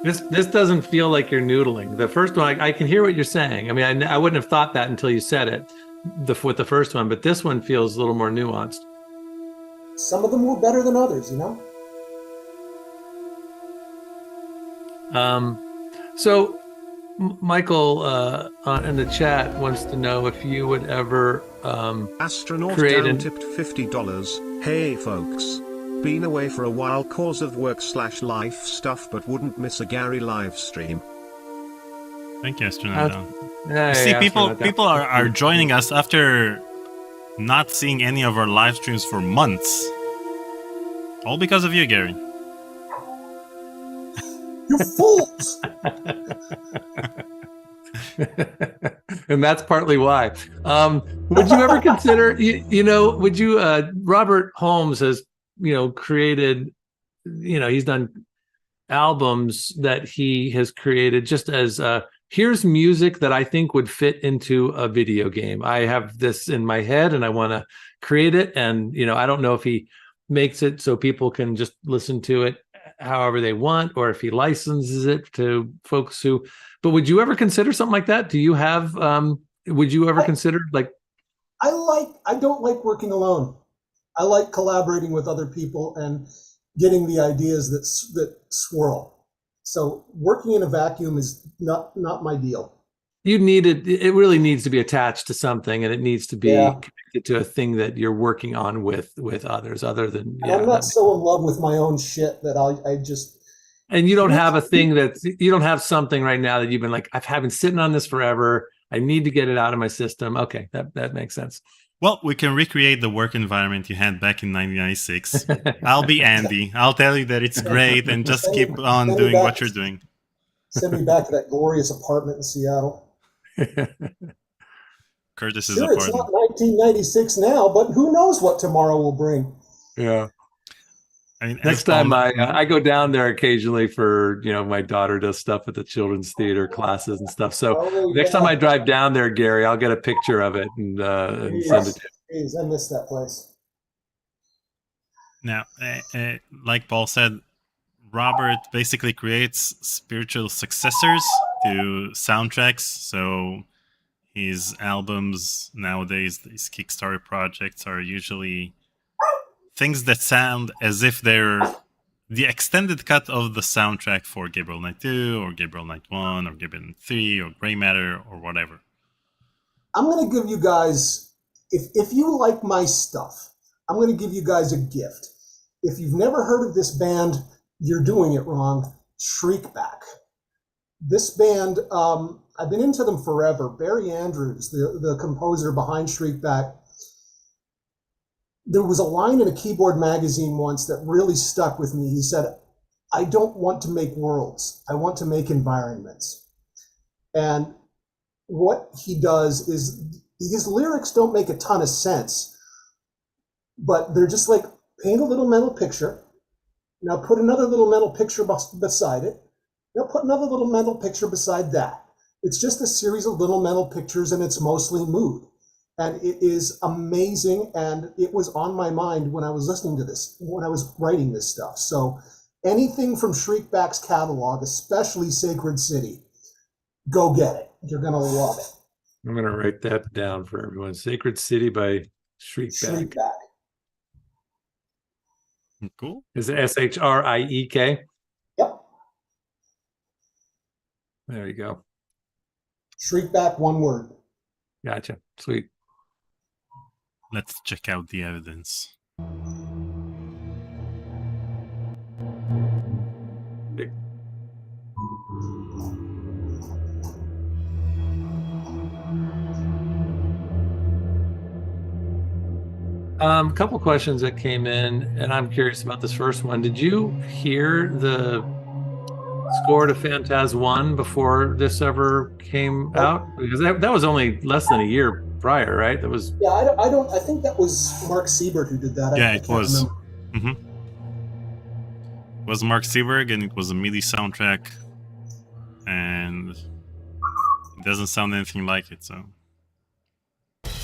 This doesn't feel like you're noodling. The first one, I can hear what you're saying. I mean, I wouldn't have thought that until you said it with the first one, but this one feels a little more nuanced. Some of them were better than others, So Michael in the chat wants to know if you would ever Astronaut create down tipped $50. Hey folks, been away for a while cause of work/life stuff, but wouldn't miss a Gary live stream. Thank you, Astronaut Down. Yeah, See, Astronaut people Down. are joining us after not seeing any of our live streams for months. All because of you, Gary. You fools! And that's partly why. Would you ever consider, would you, Robert Holmes has, created, he's done albums that he has created just as, here's music that I think would fit into a video game. I have this in my head and I want to create it. And, I don't know if he makes it so people can just listen to it however they want, or if he licenses it to folks who, but would you ever consider something like that? Do you have, would you ever consider like? I don't like working alone. I like collaborating with other people and getting the ideas that swirl. So working in a vacuum is not my deal. You need it. It really needs to be attached to something, and it needs to be connected to a thing that you're working on with others. Other than, I'm not so in love with my own shit that I just. And you don't have a thing you don't have something right now that you've been like, I've been sitting on this forever. I need to get it out of my system. Okay, that makes sense. Well, we can recreate the work environment you had back in 1996. I'll be Andy. I'll tell you that it's great, and just keep on doing what you're doing. Send me back to that glorious apartment in Seattle. Curtis's Sure, it's apartment. not 1996 now, but who knows what tomorrow will bring. Yeah. I mean, Next time I go down there occasionally for, my daughter does stuff at the children's theater classes and stuff. So next time I drive down there, Gary, I'll get a picture of it and send it to you. Jeez, I miss that place. Now, like Paul said, Robert basically creates spiritual successors to soundtracks. So his albums nowadays, these Kickstarter projects, are usually things that sound as if they're the extended cut of the soundtrack for Gabriel Knight 2 or Gabriel Knight 1 or Gabriel Knight 3 or Grey Matter or whatever. I'm going to give you guys, if you like my stuff, I'm going to give you guys a gift. If you've never heard of this band, you're doing it wrong. Shriekback. This band, I've been into them forever. Barry Andrews, the composer behind Shriekback, there was a line in a keyboard magazine once that really stuck with me. He said, I don't want to make worlds. I want to make environments. And what he does is, his lyrics don't make a ton of sense, but they're just like, paint a little mental picture. Now put another little mental picture beside it. Now put another little mental picture beside that. It's just a series of little mental pictures, and it's mostly mood. And it is amazing, and it was on my mind when I was listening to this, when I was writing this stuff. So anything from Shriekback's catalog, especially Sacred City, go get it. You're going to love it. I'm going to write that down for everyone. Sacred City by Shriekback. Shriekback. Cool. Is it Shriek? Yep. There you go. Shriekback, one word. Gotcha. Sweet. Let's check out the evidence. A couple questions that came in, and I'm curious about this first one. Did you hear the score to Phantas 1 before this ever came out? Because that was only less than a year prior, right? That was I think that was Mark Siebert who did that. Yeah, it was. Mm-hmm. It was Mark Seberg, and it was a MIDI soundtrack, and it doesn't sound anything like it. So,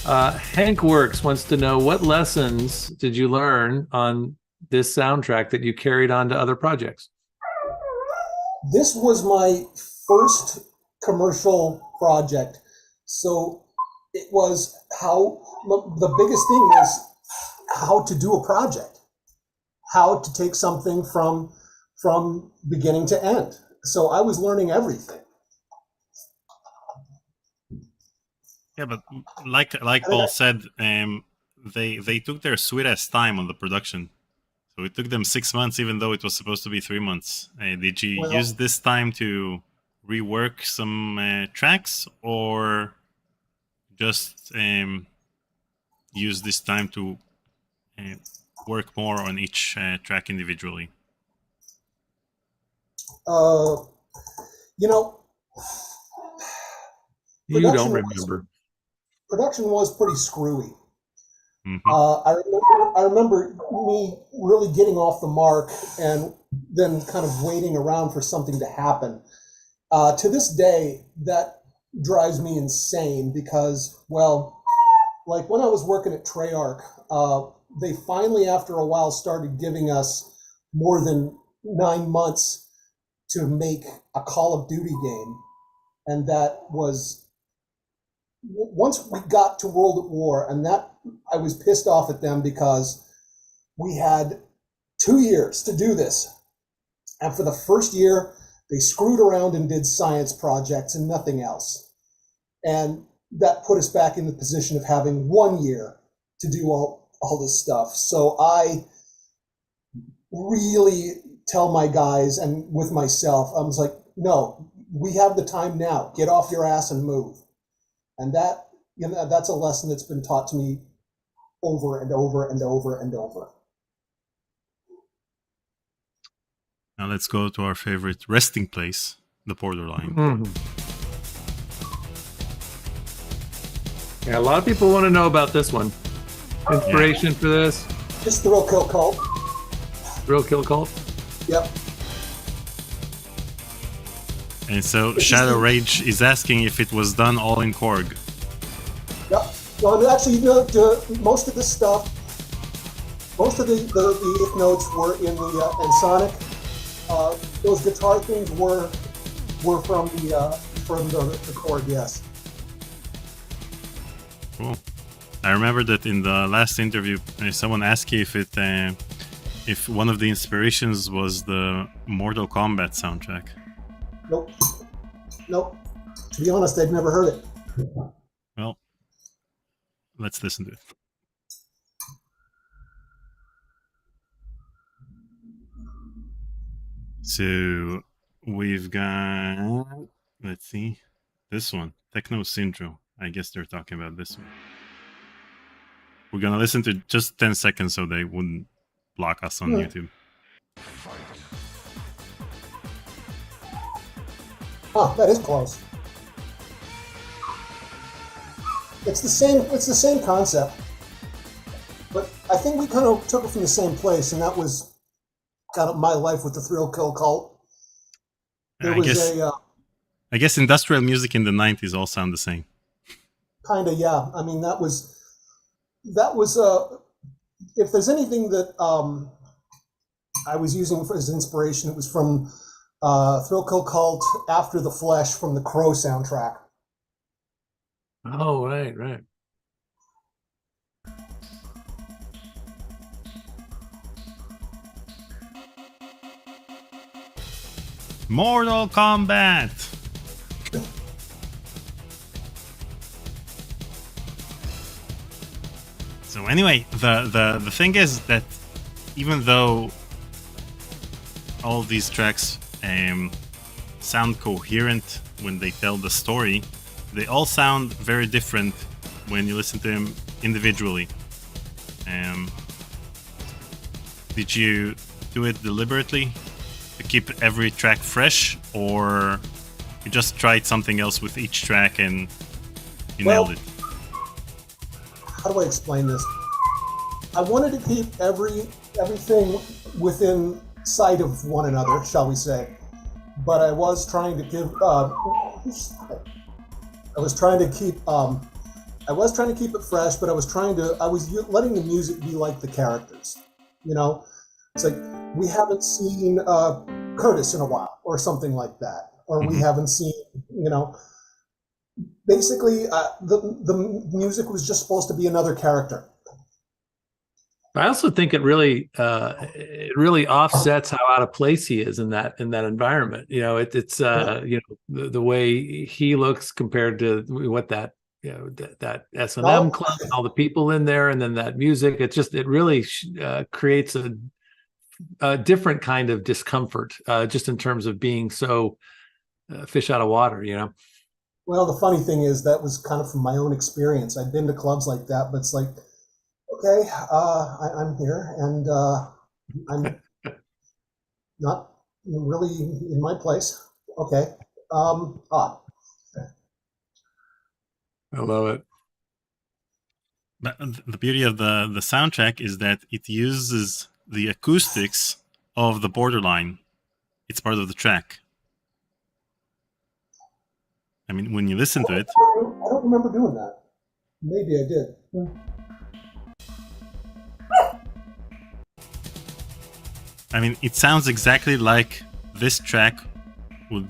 Hank Works wants to know, what lessons did you learn on this soundtrack that you carried on to other projects? This was my first commercial project, so it was the biggest thing was how to do a project, how to take something from beginning to end. So I was learning everything. yeah, but like Paul said, they took their sweet ass time on the production. So it took them 6 months, even though it was supposed to be 3 months. Did you use this time to rework some tracks, or just use this time to work more on each track individually? You don't remember. Production was pretty screwy. Mm-hmm. I remember me really getting off the mark and then kind of waiting around for something to happen. To this day, that drives me insane because, well, like when I was working at Treyarch, they finally, after a while, started giving us more than 9 months to make a Call of Duty game. And that was, once we got to World at War, and that I was pissed off at them because we had 2 years to do this. And for the first year, they screwed around and did science projects and nothing else. And that put us back in the position of having 1 year to do all this stuff. So I really tell my guys, and with myself, I was like, no, we have the time now. Get off your ass and move. And that, that's a lesson that's been taught to me over and over and over and over. Now let's go to our favorite resting place, the borderline. Mm-hmm. Yeah, a lot of people want to know about this one. Inspiration for this? Just Thrill Kill Cult. Thrill Kill Cult? Yep. And so Shadow Rage is asking if it was done all in Korg. Yep. Well, actually, most of this stuff, most of the if notes were in the and Sonic. Those guitar things were from the Korg, yes. Cool. I remember that in the last interview, someone asked you if one of the inspirations was the Mortal Kombat soundtrack. Nope. To be honest, I've never heard it. Well, let's listen to it. So we've got, let's see, this one, Techno Syndrome. I guess they're talking about this one. We're gonna listen to just 10 seconds so they wouldn't block us on YouTube. Oh, that is close. It's the same concept, but I think we kind of took it from the same place, and that was kind of My Life with the Thrill Kill Cult. I guess industrial music in the 90s all sound the same. Kind of, yeah. I mean, that was if there's anything that I was using as inspiration, it was from Thrill Kill Cult, After the Flesh from the Crow soundtrack. Oh, right. Mortal Kombat! So anyway, the thing is that even though all of these tracks sound coherent when they tell the story, they all sound very different when you listen to them individually. Did you do it deliberately to keep every track fresh, or you just tried something else with each track and you nailed it? How do I explain this? I wanted to keep everything within sight of one another, shall we say? But I was trying to give. I was trying to keep it fresh, but I was letting the music be like the characters. You know, it's like we haven't seen Curtis in a while, or something like that, or we haven't seen, basically the music was just supposed to be another character. I also think it really offsets how out of place he is in that environment. It's the way he looks compared to what that that S&M club and all the people in there, and then that music. It really creates a different kind of discomfort, just in terms of being so fish out of water. Well, the funny thing is that was kind of from my own experience. I'd been to clubs like that, but it's like, okay, I'm here, and I'm not really in my place. Okay. I love it. But the beauty of the soundtrack is that it uses the acoustics of the Borderline. It's part of the track. I mean, when you listen to it... I don't remember doing that. Maybe I did. I mean, it sounds exactly like this track would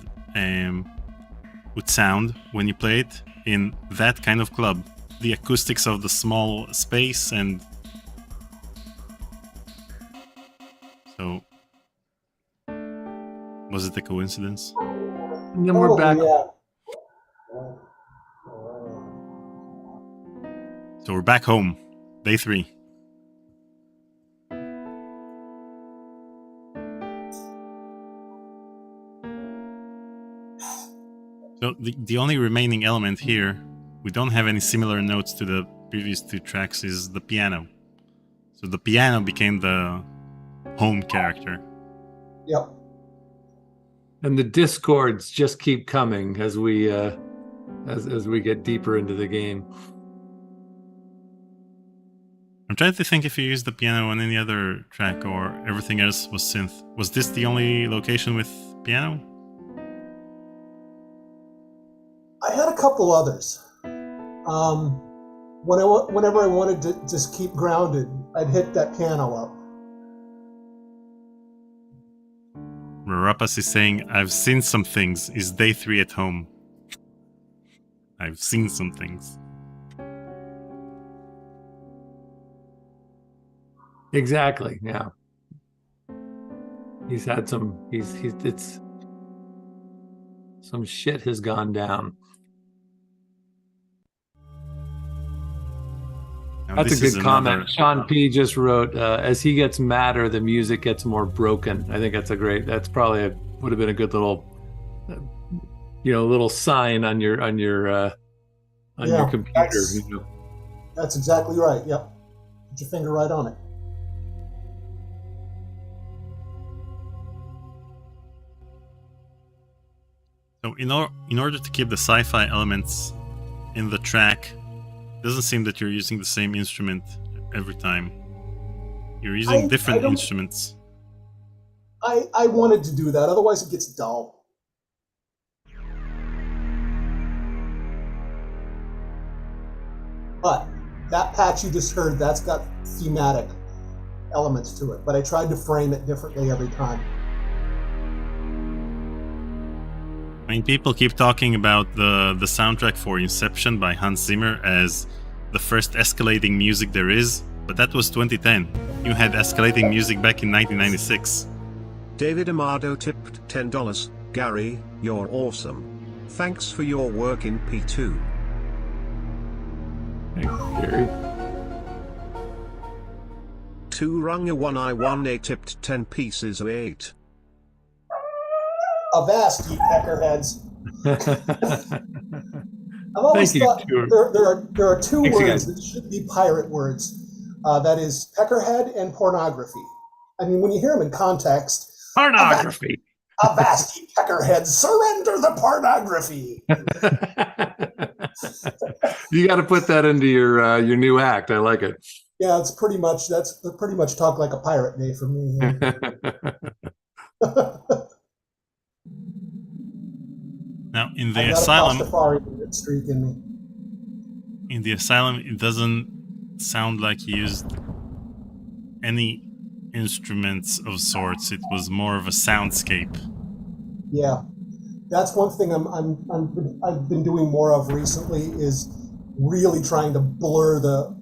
sound when you play it in that kind of club. The acoustics of the small space, and so was it a coincidence? And then we're back. Yeah. So we're back home, day 3. So the only remaining element here, we don't have any similar notes to the previous 2 tracks, is the piano. So the piano became the home character. Yep. And the discords just keep coming as we get deeper into the game. I'm trying to think if you used the piano on any other track or everything else was synth. Was this the only location with piano? I had a couple others. Whenever I wanted to just keep grounded, I'd hit that piano up. Rapace is saying, I've seen some things. Is day 3 at home? I've seen some things. Exactly. Yeah. He's had some. It's some shit has gone down. Now, That's a this is good comment. another- Sean P just wrote, as he gets madder, the music gets more broken. I think that's that's probably would have been a good little, little sign on your computer. That's exactly right. Yep. Put your finger right on it. So in order to keep the sci-fi elements in the track, it doesn't seem that you're using the same instrument every time. You're using different instruments. I wanted to do that, otherwise it gets dull. But that patch you just heard, that's got thematic elements to it, but I tried to frame it differently every time. I mean, people keep talking about the soundtrack for Inception by Hans Zimmer as the first escalating music there is, but that was 2010. You had escalating music back in 1996. David Amado tipped $10. Gary, you're awesome. Thanks for your work in P2. Thanks, Gary. Turunga 1I1A tipped 10 pieces of 8. Avast, ye peckerheads. I've always thought there are two words that should be pirate words. That is peckerhead and pornography. I mean, when you hear them in context, pornography. Avast, ye peckerheads, surrender the pornography. You got to put that into your new act. I like it. Yeah, that's pretty much talk like a pirate day for me. Now, in the Asylum, streak in me. In the Asylum, it doesn't sound like you used any instruments of sorts. It was more of a soundscape. Yeah, that's one thing I've been doing more of recently, is really trying to blur the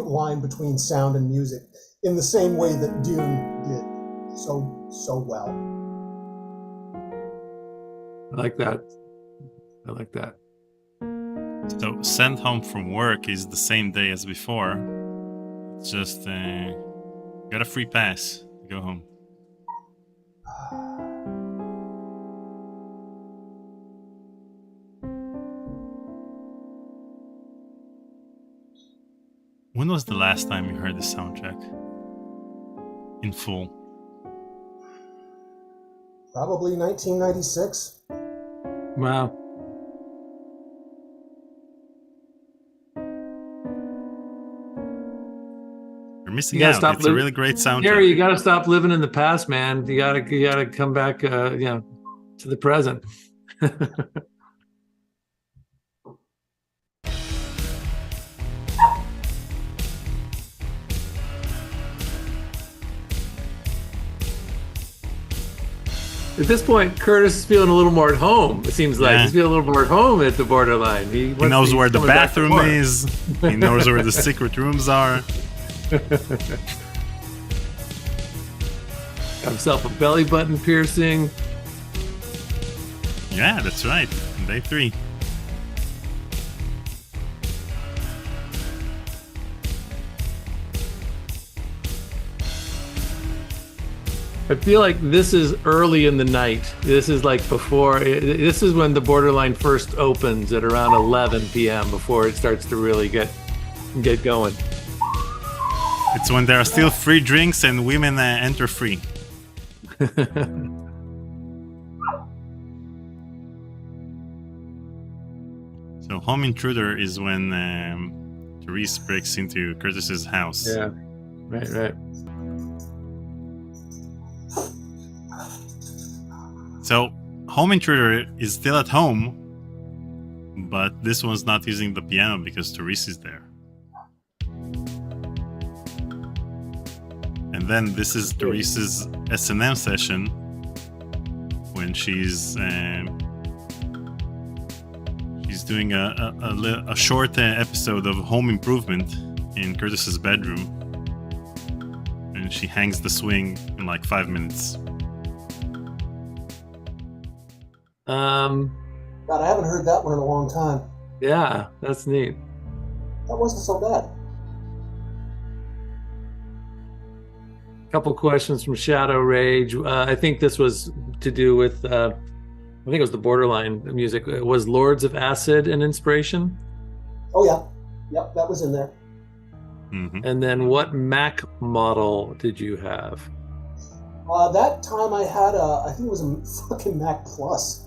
line between sound and music in the same way that Dune did so well. I like that. So, sent home from work is the same day as before. It's just got a free pass to go home. When was the last time you heard the soundtrack in full? Probably 1996. Wow. You're missing out. It's a really great soundtrack. Gary, you got to stop living in the past, man. You got to come back, to the present. At this point, Curtis is feeling a little more at home. It seems like he's feeling a little more at home at the borderline. He knows where the bathroom is. He knows where the secret rooms are. Got himself a belly button piercing. Yeah, that's right. Day 3. I feel like this is early in the night. This is like before. This is when the borderline first opens at around 11 p.m. before it starts to really get going. It's when there are still free drinks and women enter free. So Home Intruder is when Therese breaks into Curtis's house. Yeah, right. So, Home Intruder is still at home, but this one's not using the piano because Therese is there. And then this is Therese's S&M session when she's doing a short episode of Home Improvement in Curtis's bedroom, and she hangs the swing in like 5 minutes. God, I haven't heard that one in a long time. Yeah, that's neat. That wasn't so bad. Couple questions from Shadow Rage. I think this was to do with, I think it was the Borderline music. Was Lords of Acid an inspiration? Oh yeah, yep, that was in there. Mm-hmm. And then what Mac model did you have? That time I had I think it was a fucking Mac Plus.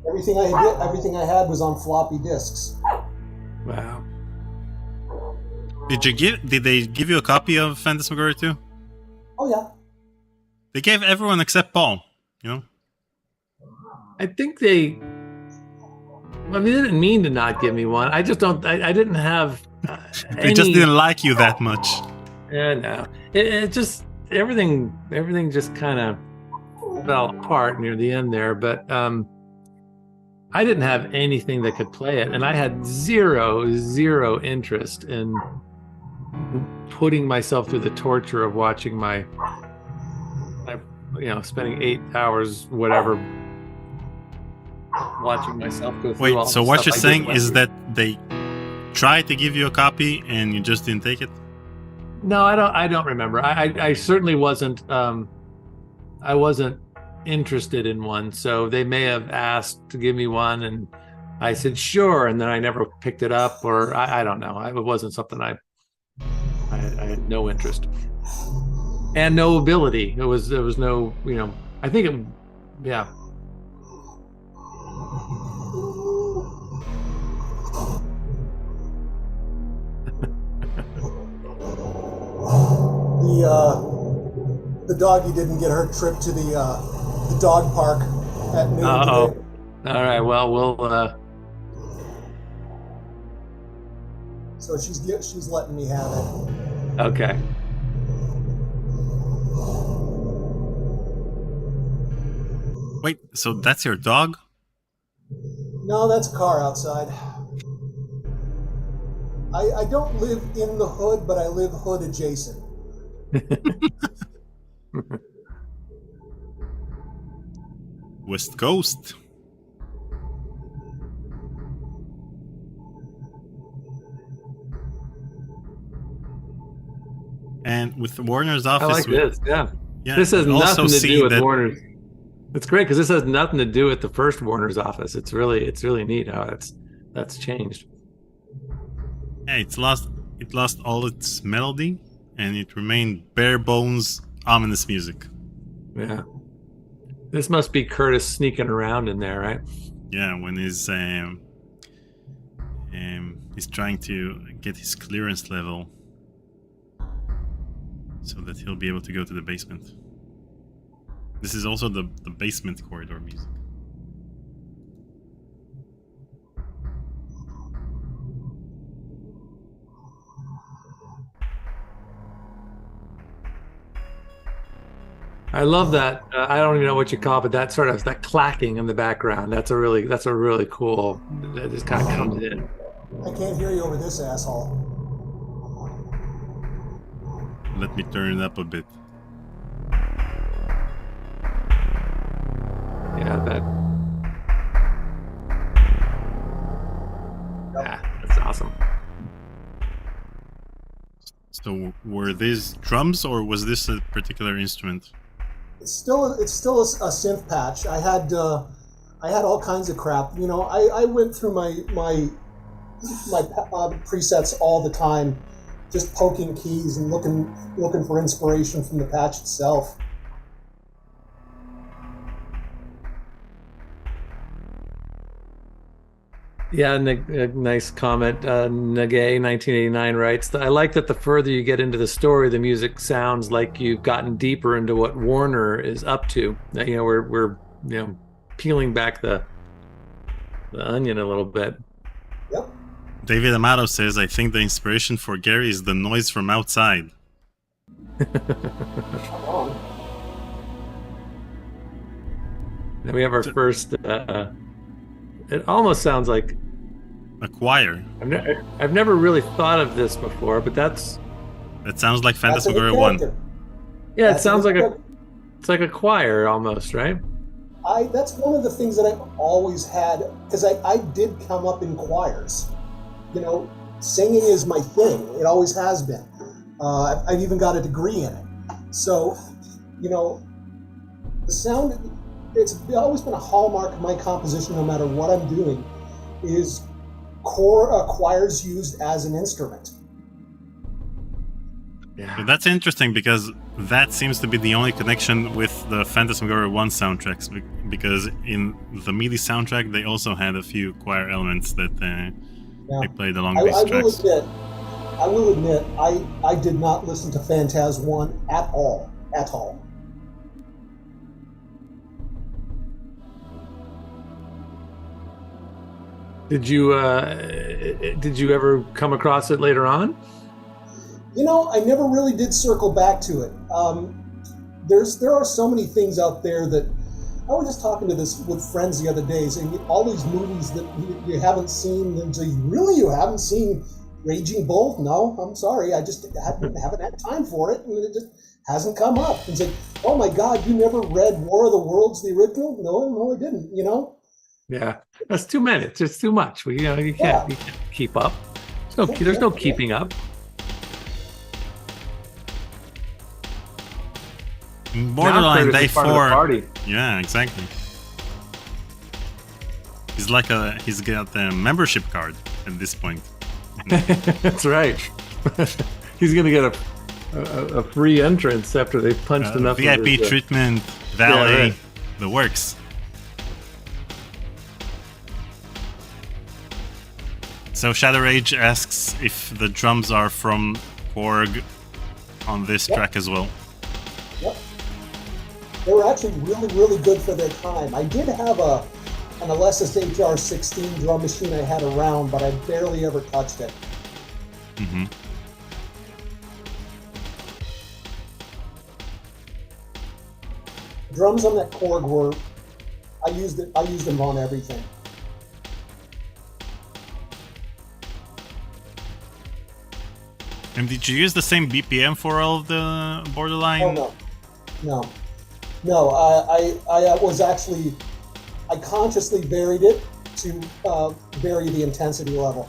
Everything I had was on floppy disks. Wow. Did they give you a copy of Phantasmagoria 2? Oh yeah. They gave everyone except Paul, you know? I think they didn't mean to not give me one. I just don't, I didn't have They just didn't like you that much. Yeah, no. It just, everything just kind of fell apart near the end there, but I didn't have anything that could play it, and I had zero interest in putting myself through the torture of watching my spending 8 hours whatever watching myself go through. Wait, so what you're saying is that they tried to give you a copy and you just didn't take it? No, I don't remember. I certainly wasn't I wasn't interested in one, so they may have asked to give me one and I said sure, and then I never picked it up, or I don't know. It wasn't something I had no interest and no ability. There was no, I think it, yeah. The doggy didn't get her trip to the dog park at noon today. All right, well, we'll So she's letting me have it. okay. Wait, so that's your dog? No, that's a car outside. I don't live in the hood, but I live hood adjacent. West Coast. And with Warner's office, I like this. Yeah. This has we also nothing to see do with that- Warner's. It's great because this has nothing to do with the first Warner's office. It's really neat how that's changed. Yeah, it lost all its melody, and it remained bare bones, ominous music. Yeah. This must be Curtis sneaking around in there, right? Yeah, when he's trying to get his clearance level so that he'll be able to go to the basement. This is also the basement corridor music. I love that. I don't even know what you call it, but that sort of that clacking in the background. That's a really cool. That just kind of comes in. I can't hear you over this asshole. Let me turn it up a bit. Yeah, that's awesome. So were these drums, or was this a particular instrument? It's still a synth patch. I had all kinds of crap. I went through my presets all the time, just poking keys and looking for inspiration from the patch itself. Yeah, nice comment. Nagay 1989 writes, I like that the further you get into the story, the music sounds like you've gotten deeper into what Warner is up to. We're peeling back the onion a little bit. Yep. David Amato says, I think the inspiration for Gary is the noise from outside. Then we have our first. It almost sounds like a choir. I've never really thought of this before, but that sounds like Phantasmagoria 1. Yeah, it sounds like it's like a choir almost, right? That's one of the things that I've always had, because I did come up in choirs. Singing is my thing. It always has been. I've even got a degree in it. So, the sound, it's always been a hallmark of my composition, no matter what I'm doing, is choirs used as an instrument. Yeah. But that's interesting because that seems to be the only connection with the Phantasmagoria 1 soundtracks, because in the MIDI soundtrack they also had a few choir elements that they played along these tracks. I will admit, I did not listen to Phantas 1 at all. At all. Did you ever come across it later on? I never really did circle back to it. There are so many things out there that I was just talking to this with friends the other day, saying all these movies that you haven't seen, and say, really, you haven't seen Raging Bull? No, I'm sorry, I just haven't had time for it, and it just hasn't come up. And say, oh my God, you never read War of the Worlds, the original? No, I didn't. Yeah, that's too many. It's just too much. You can't keep up. There's no keeping up. Borderline Day 4. Yeah, exactly. He's got a membership card at this point. That's right. He's gonna get a free entrance after they punched enough. VIP treatment, valet, the works. So Shadow Rage asks if the drums are from Korg on this track as well. Yep. They were actually really, really good for their time. I did have an Alessis HR16 drum machine I had around, but I barely ever touched it. Mm-hmm. Drums on that Korg I used them on everything. And did you use the same BPM for all of the Borderline? Oh, no. I was actually, I consciously varied it to vary the intensity level.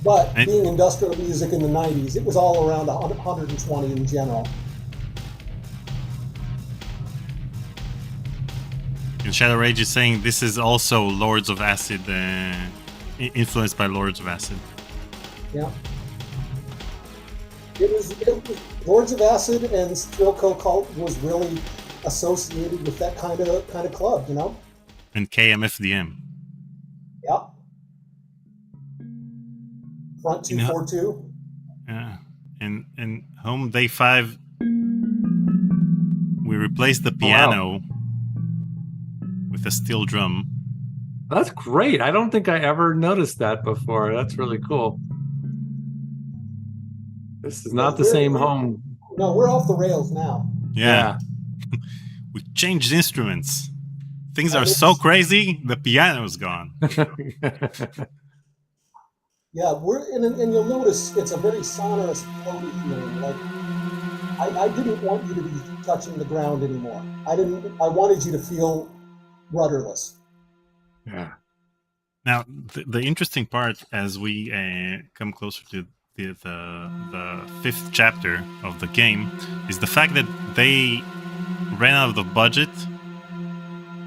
But being industrial music in the 90s, it was all around 120 in general. And Shadow Rage is saying this is also Lords of Acid, influenced by Lords of Acid. Yeah. It was Lords of Acid and Thrillco Cult was really associated with that kind of club, And KMFDM. Yeah. Front 242. Yeah. And Home Day 5, we replaced the piano with a steel drum. That's great. I don't think I ever noticed that before. That's really cool. This is not the same Home. No, we're off the rails now. Yeah. We changed instruments. Things are so crazy, the piano's gone. Yeah, and you'll notice it's a very sonorous, floaty feeling. Like I didn't want you to be touching the ground anymore. I wanted you to feel rudderless. Yeah. Now, the interesting part as we come closer to the fifth chapter of the game is the fact that they ran out of the budget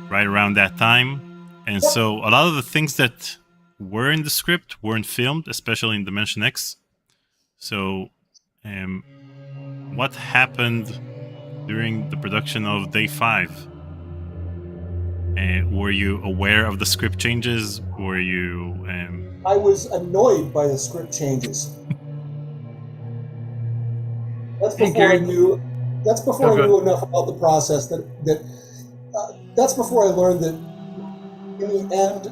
right around that time, and so a lot of the things that were in the script weren't filmed, especially in Dimension X. So what happened during the production of Day 5? Were you aware of the script changes? Were you? I was annoyed by the script changes. That's Hey, before I Gary. knew. That's before I knew enough about the process that's before I learned that in the end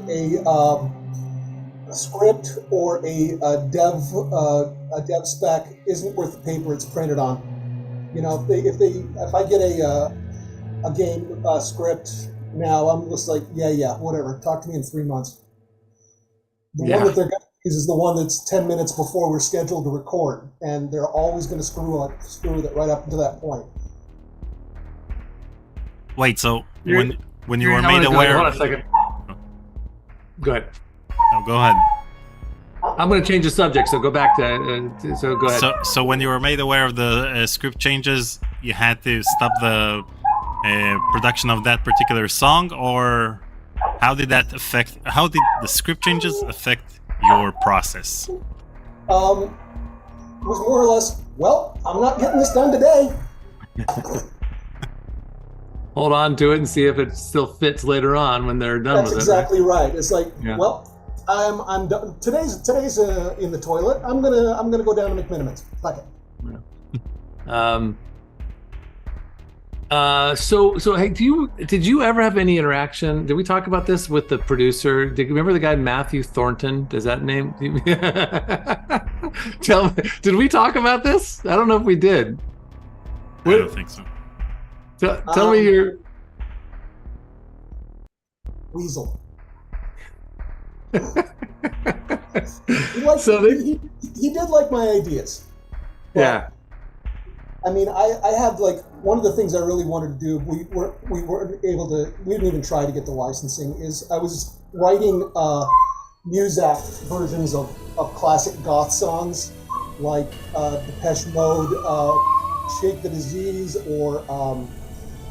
a script or a dev spec isn't worth the paper it's printed on. You know, if I get a game script now, I'm just like, yeah, whatever. Talk to me in 3 months. The one that they're going to use is the one that's 10 minutes before we're scheduled to record, and they're always going to screw with it right up to that point. Wait, so when you were made Hold aware? on a second. Go ahead. No, go ahead. I'm going to change the subject, so go back to. So go ahead. So when you were made aware of the script changes, you had to stop the production of that particular song, or how did that affect? How did the script changes affect your process? It was more or less, well, I'm not getting this done today. Hold on to it and see if it still fits later on when they're done with it. That's exactly right. It's like, Yeah. well, I'm done. Today's in the toilet. I'm gonna go down to McMinimans. Fuck it. So hey, did you ever have any interaction? Did we talk about this with the producer? Did you remember the guy Matthew Thornton? Does that name? Tell me, did we talk about this? I don't know if we did. I don't think so. Tell me your Weasel. He did like my ideas. Yeah. I mean, I had like one of the things I really wanted to do. We weren't able to. We didn't even try to get the licensing. Is I was writing Muzak versions of classic goth songs like Depeche Mode, "Shake the Disease," or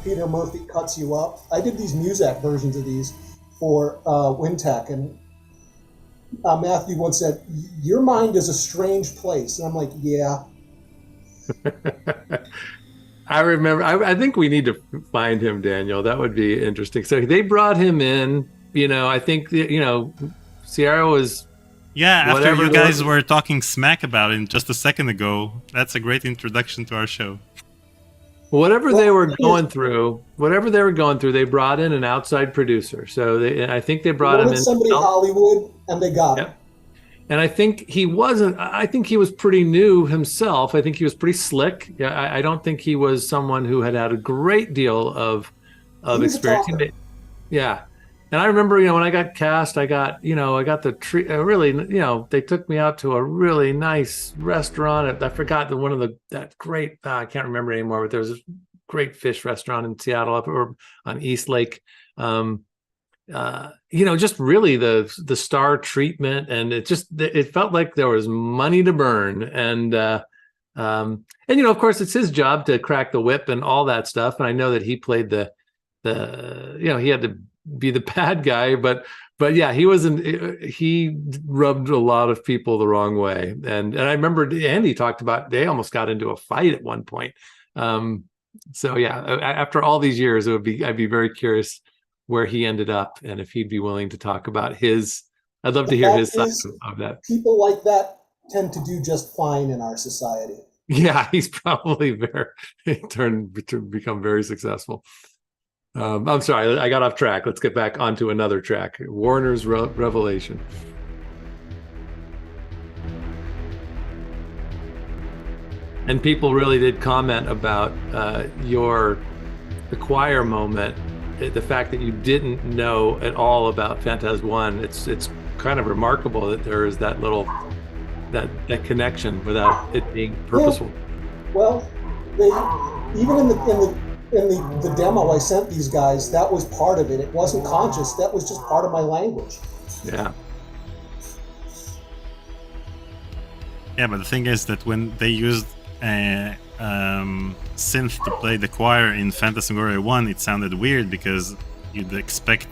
Peter Murphy Cuts You Up. I did these Muzak versions of these for Wintech, and Matthew once said, "Your mind is a strange place," and I'm like, "Yeah." I remember. I think we need to find him, Daniel. That would be interesting. So they brought him in. You know, I think Sierra was. Yeah, after you guys were talking smack about it just a second ago, that's a great introduction to our show. Whatever they were going through, they brought in an outside producer. So I think they brought him in. Somebody in Hollywood, and they got him. And I think he wasn't. I think he was pretty new himself. I think he was pretty slick. I don't think he was someone who had a great deal of experience. Yeah. And I remember, when I got cast, I got the treat. Really, they took me out to a really nice restaurant. I forgot that great. I can't remember anymore. But there was a great fish restaurant in Seattle or on East Lake. Just really the star treatment, and it felt like there was money to burn. And of course, it's his job to crack the whip and all that stuff. And I know that he played he had to be the bad guy, but yeah, he rubbed a lot of people the wrong way. And I remember Andy talked about, they almost got into a fight at one point. So yeah, after all these years, I'd be very curious where he ended up and if he'd be willing to talk about his. I'd love to hear his side of that. People like that tend to do just fine in our society. Yeah, he's probably become very successful. I'm sorry, I got off track. Let's get back onto another track. Warner's Revelation. And people really did comment about the choir moment, the fact that you didn't know at all about Phantasm 1. It's kind of remarkable that there is that little that connection without it being purposeful. Well, even in the demo I sent these guys, that was part of it. It wasn't conscious. That was just part of my language. Yeah. Yeah, but the thing is that when they used synth to play the choir in Phantasmagoria 1, it sounded weird because you'd expect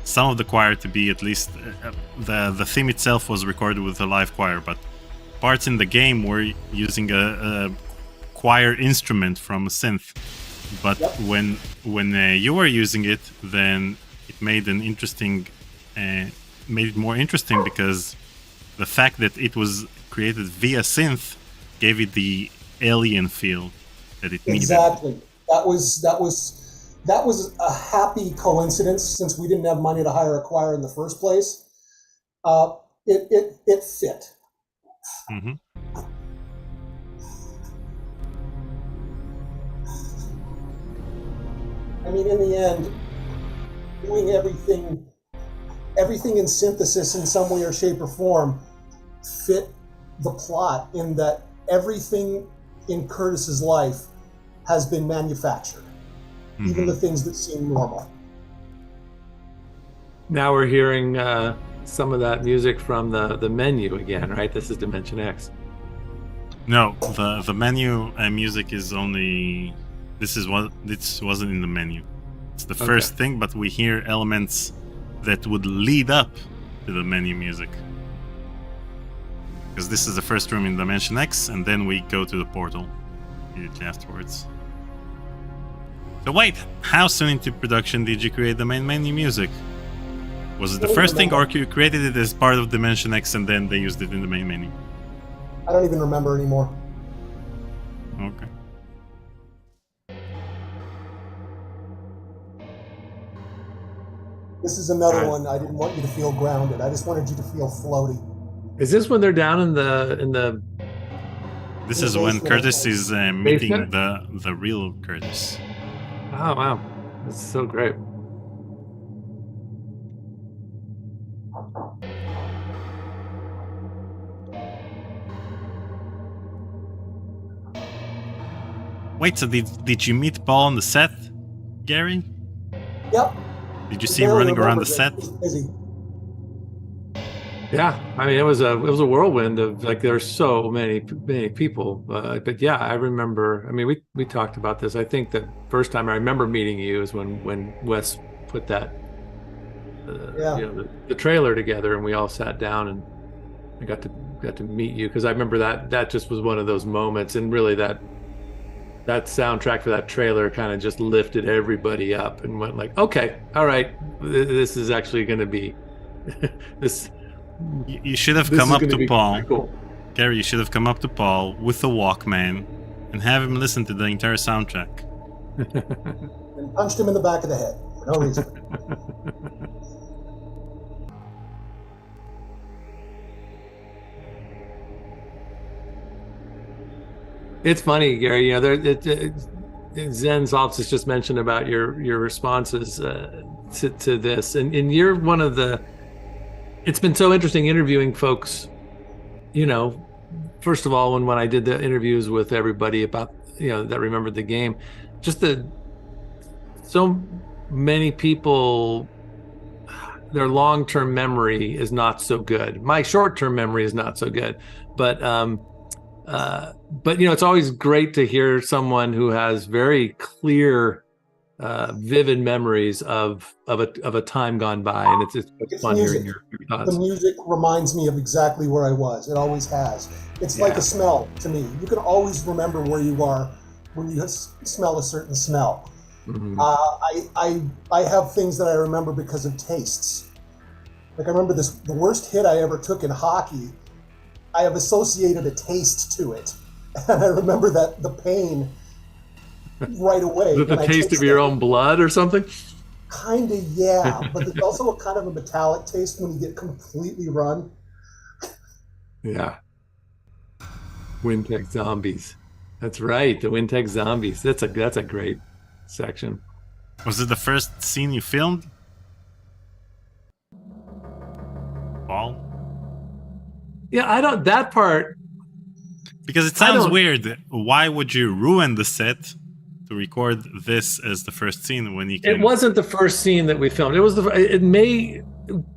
some of the choir to be at least the theme itself was recorded with a live choir, but parts in the game were using a choir instrument from a synth. But when you were using it, then it made an interesting, made it more interesting because the fact that it was created via synth gave it the alien feel that it needed. Exactly. That was a happy coincidence since we didn't have money to hire a choir in the first place. It fit. Mm-hmm. I mean, in the end, doing everything in synthesis in some way or shape or form fit the plot in that everything in Curtis's life has been manufactured, even the things that seem normal. Now we're hearing some of that music from the menu again, right? This is Dimension X. No, the menu music is only. This wasn't in the menu. It's the first thing, but we hear elements that would lead up to the menu music. Because this is the first room in Dimension X, and then we go to the portal immediately afterwards. So wait, how soon into production did you create the main menu music? Was it the first thing, or you created it as part of Dimension X and then they used it in the main menu? I don't even remember anymore. Okay. This is another one. I didn't want you to feel grounded. I just wanted you to feel floaty. Is this when they're down in the? This is when Curtis is meeting the real Curtis. Oh wow, that's so great. Wait, so did you meet Paul on the set, Gary? Yep. Did you see him running around the set? Yeah, I mean it was a whirlwind of like there's so many people, but yeah, I remember. I mean we talked about this. I think the first time I remember meeting you is when Wes put that the trailer together and we all sat down and I got to meet you because I remember that just was one of those moments, and really that soundtrack for that trailer kind of just lifted everybody up and went like, okay, all right, this is actually going to be this. You should have come up to Paul. Cool. Gary, you should have come up to Paul with a Walkman and have him listen to the entire soundtrack. And punched him in the back of the head for no reason. It's funny, Gary. You know, Zen's office just mentioned about your responses to this, and you're one of the. It's been so interesting interviewing folks. You know, first of all, when I did the interviews with everybody about that remembered the game, just so many people, their long-term memory is not so good. My short-term memory is not so good, but it's always great to hear someone who has very clear, vivid memories of a time gone by, and it's fun hearing your thoughts. The music reminds me of exactly where I was. It always has. It's like a smell to me. You can always remember where you are when you smell a certain smell. Mm-hmm. I have things that I remember because of tastes. Like I remember the worst hit I ever took in hockey. I have associated a taste to it, and I remember the pain right away. Is it the taste of your own blood or something? Kind of, yeah. But there's also a kind of a metallic taste when you get completely run. Yeah. Wintech Zombies. That's right, the Wintech Zombies. That's a great section. Was it the first scene you filmed, Paul? Yeah, that part. Because it sounds weird. Why would you ruin the set to record this as the first scene when you can... It wasn't the first scene that we filmed.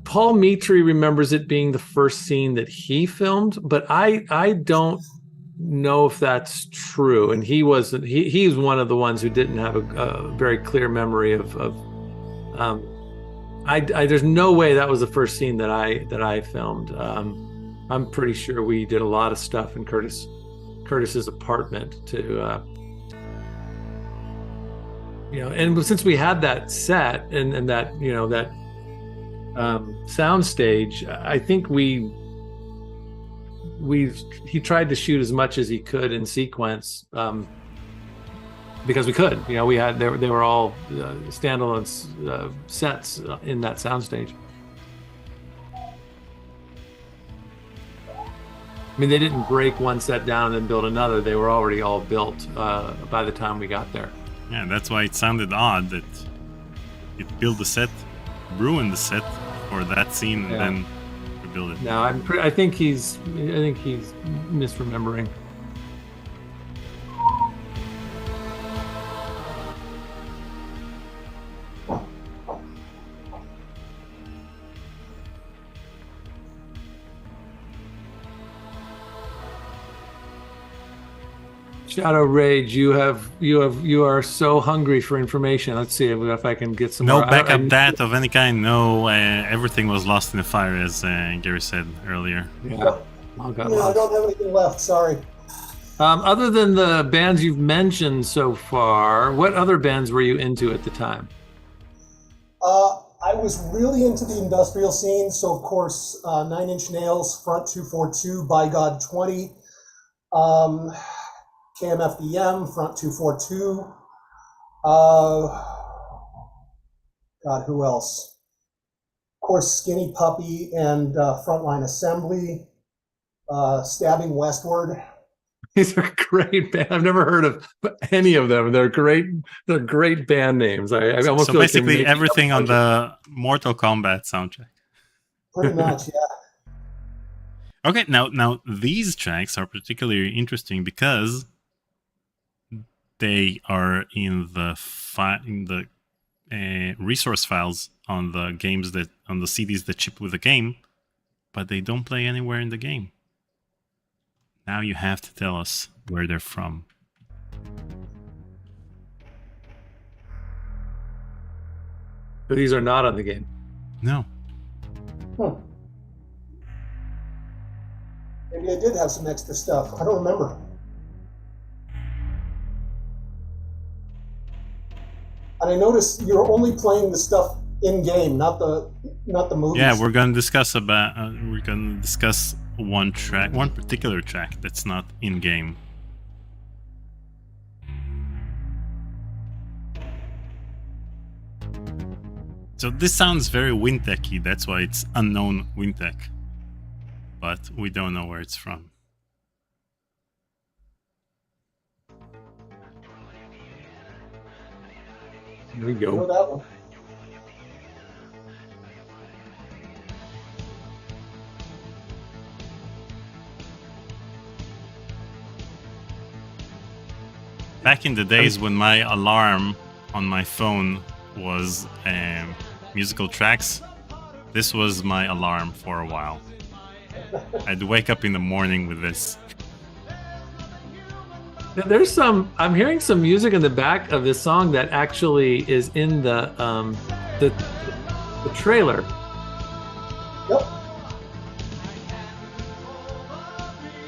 Paul Mitri remembers it being the first scene that he filmed, but I don't know if that's true. And he's one of the ones who didn't have a very clear memory of there's no way that was the first scene that I filmed. I'm pretty sure we did a lot of stuff in Curtis's apartment to and since we had that set and that that sound stage, I think he tried to shoot as much as he could in sequence, because we could. We had they were all standalone sets in that soundstage. I mean, they didn't break one set down and then build another. They were already all built by the time we got there. Yeah, that's why it sounded odd that it built the set, ruined the set for that scene, and then rebuild it. No, I think he's misremembering. Shadow Rage, you are so hungry for information. Let's see if I can get some no more. backup data of any kind. No, everything was lost in the fire, as Gary said earlier. Yeah, I don't have anything left. Sorry. Other than the bands you've mentioned so far, what other bands were you into at the time? I was really into the industrial scene, so of course, 9 Inch Nails, Front 242, By God 20. KMFDM, Front 242. God, who else? Of course, Skinny Puppy and Frontline Assembly. Stabbing Westward. These are great bands. I've never heard of any of them. They're great. They're great band names. I almost so feel basically like everything on the Mortal Kombat soundtrack. Pretty much, yeah. Okay, now these tracks are particularly interesting because they are in the resource files on the games on the CDs that ship with the game, but they don't play anywhere in the game. Now you have to tell us where they're from. But these are not on the game. No. Maybe I did have some extra stuff. I don't remember. And I noticed you're only playing the stuff in game, not the movies. Yeah, we're gonna discuss one particular track that's not in game. So this sounds very Wintech-y, that's why it's unknown Wintech. But we don't know where it's from. Here we I know go. that one. Back in the days when my alarm on my phone was musical tracks, this was my alarm for a while. I'd wake up in the morning with this. There's I'm hearing some music in the back of this song that actually is in the trailer. Yep.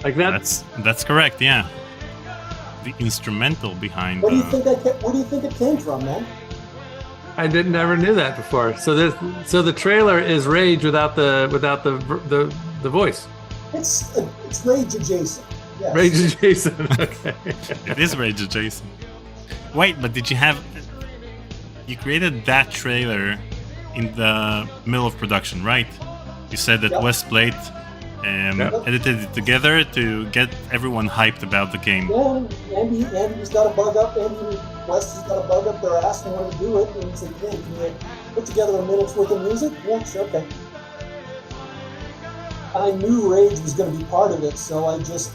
Like that. That's correct, yeah. The instrumental behind Where do you think it came from, man? I never knew that before. So the trailer is Rage without the voice. It's Rage adjacent. Yes. Rage adjacent. Okay. It is Rage adjacent. Wait, but you created that trailer in the middle of production, right? You said that Yep. Wes Plate edited it together to get everyone hyped about the game. Yeah, Andy's got a bug up. Andy West has got a bug up their ass and wanted to do it. And he said, "Hey, can you put together a minute's worth of music?" Yeah, sure, okay. I knew Rage was going to be part of it, so I just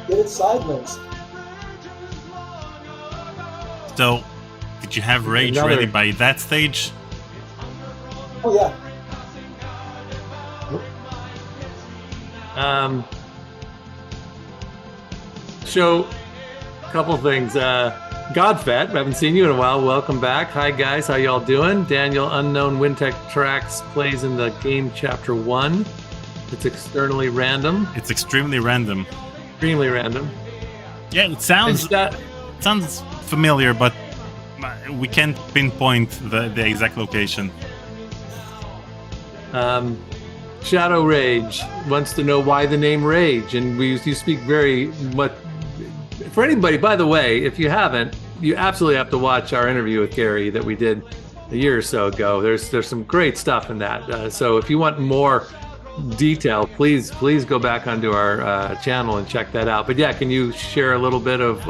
did it sideways. So, did you have Rage ready by that stage? Oh yeah. So, a couple things. Godfat, I haven't seen you in a while. Welcome back. Hi guys, how y'all doing? Daniel Unknown Wintech Tracks plays in the game Chapter 1. It's externally random. It's extremely random. Extremely random. Yeah, it sounds familiar, but We can't pinpoint the exact location. Shadow Rage wants to know why the name Rage, and you speak very much. For anybody, by the way, if you haven't, you absolutely have to watch our interview with Gary that we did a year or so ago. There's some great stuff in that. So if you want more detail, please go back onto our channel and check that out. But yeah, can you share a little bit of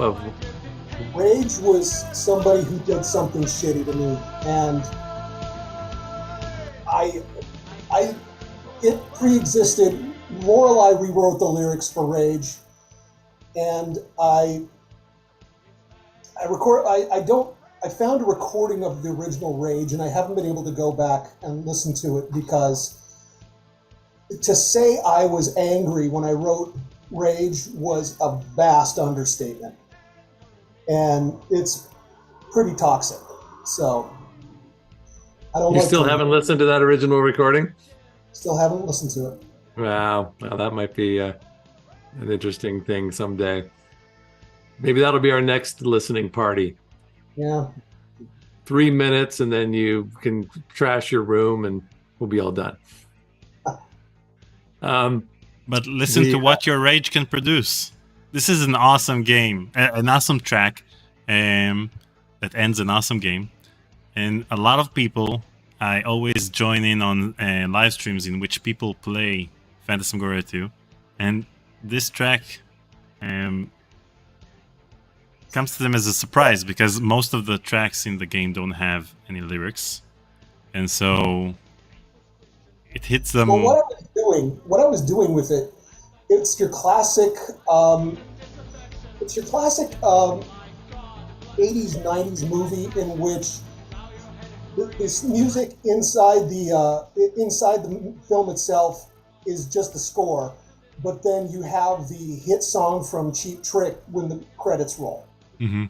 Rage was somebody who did something shitty to me, and it pre-existed. Lorelei rewrote the lyrics for Rage, and I found a recording of the original Rage, and I haven't been able to go back and listen to it because to say I was angry when I wrote Rage was a vast understatement. And it's pretty toxic. So I don't. You still haven't listened to that original recording? Still haven't listened to it. Wow. Well, that might be an interesting thing someday. Maybe that'll be our next listening party. Yeah. 3 minutes, and then you can trash your room, and we'll be all done. But listen to what your Rage can produce. This is an awesome game, an awesome track that ends an awesome game. And a lot of people, I always join in on live streams in which people play Phantasmagoria 2. And this track comes to them as a surprise because most of the tracks in the game don't have any lyrics. And so it hits them. Well, what I was doing with it, it's your classic 80s, 90s movie in which this music inside the film itself is just the score, but then you have the hit song from Cheap Trick when the credits roll. Mm-hmm.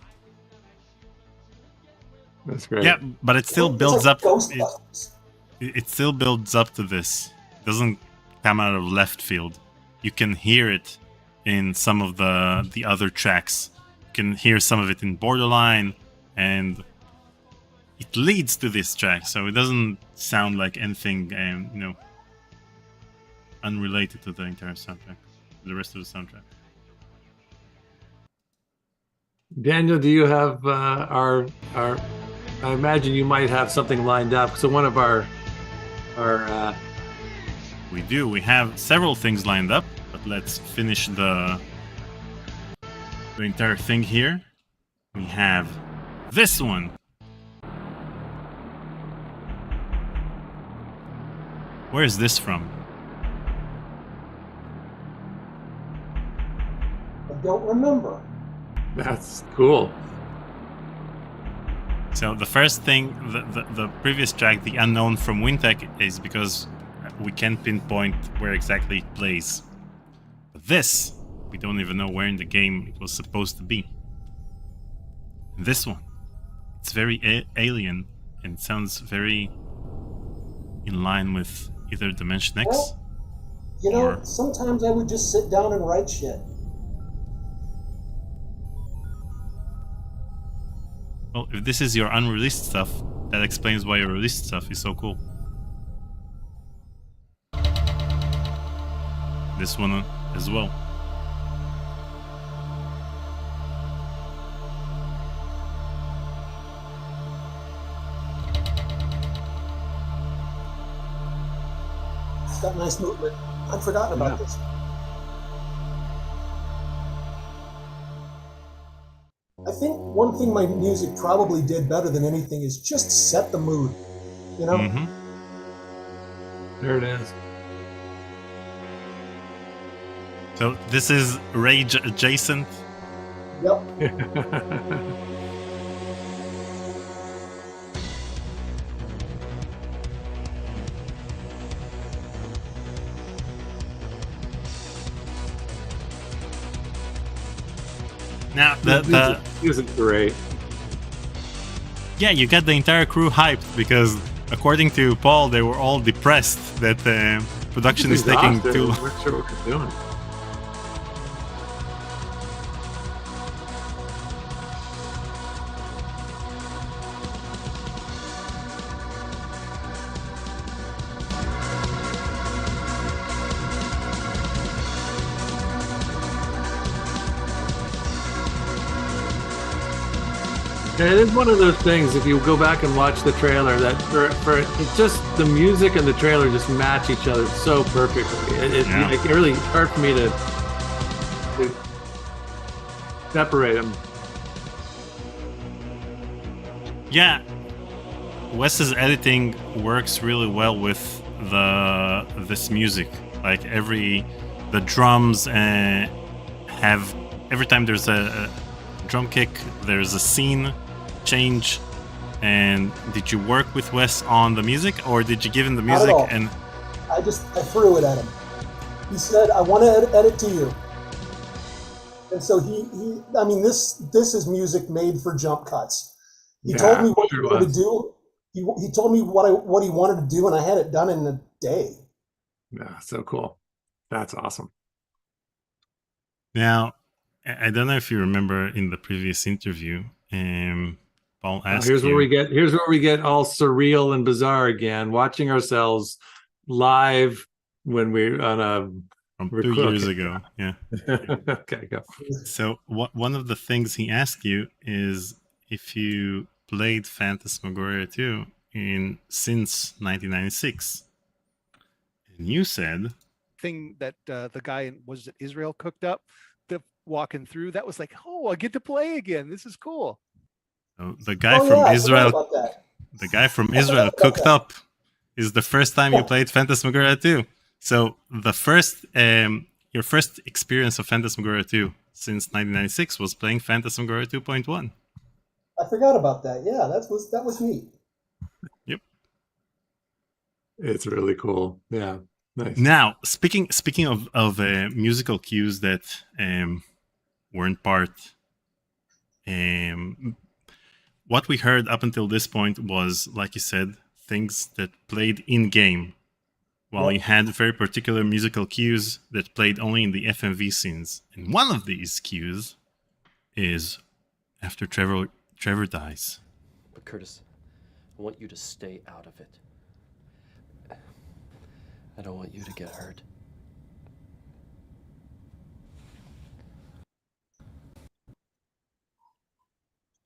That's great. Yeah, but it still builds like up. It still builds up to this. It doesn't come out of left field. You can hear it in some of the other tracks. You can hear some of it in Borderline, and it leads to this track, so it doesn't sound like anything, unrelated to the entire soundtrack, the rest of the soundtrack. Daniel, do you have our? I imagine you might have something lined up. So one of our. We do. We have several things lined up, but let's finish the entire thing here. We have this one. Where is this from? I don't remember. That's cool. So the first thing, the previous track, The Unknown from Wintech, is because we can't pinpoint where exactly it plays. But this, we don't even know where in the game it was supposed to be. And this one, it's very alien and sounds very in line with either Dimension X. Well, sometimes I would just sit down and write shit. Well, if this is your unreleased stuff, that explains why your released stuff is so cool. This one as well. It's got nice movement. I'd forgotten about this. I think one thing my music probably did better than anything is just set the mood, Mm-hmm. There it is. So this is Rage adjacent. Yep. Now the music's great. Yeah, you got the entire crew hyped because according to Paul, they were all depressed that production is taking too long. We're not sure what we're doing. it is one of those things. If you go back and watch the trailer, that for it's just the music and the trailer just match each other so perfectly. Yeah. Like really hard for me to separate them. Yeah, Wes's editing works really well with this music. Like the drums have every time there's a drum kick, there's a scene change. And did you work with Wes on the music, or did you give him the Not at music all. and? I threw it at him. He said, "I want to edit to you," and so he. I mean, this is music made for jump cuts. He told me what he wanted to do. He told me what he wanted to do, and I had it done in a day. Yeah, so cool. That's awesome. Now, I don't know if you remember in the previous interview, Paul asked here's where we get all surreal and bizarre again, watching ourselves live when we're on a from 2 years ago. Yeah. Okay, go. So one of the things he asked you is if you played Phantasmagoria 2 since 1996, and you said thing that the guy in was it Israel cooked up, the walking through, that was like, oh, I get to play again. This is cool. So the guy from Israel, the guy from Israel cooked up is the first time you played Phantasmagoria 2. So the first your first experience of Phantasmagoria 2 since 1996 was playing Phantasmagoria 2.1. I forgot about that. Yeah, that was neat. Yep. It's really cool. Yeah. Nice. Now, speaking of musical cues that weren't part, what we heard up until this point was, like you said, things that played in game, while you had very particular musical cues that played only in the FMV scenes. And one of these cues is after Trevor dies. But Curtis, I want you to stay out of it. I don't want you to get hurt.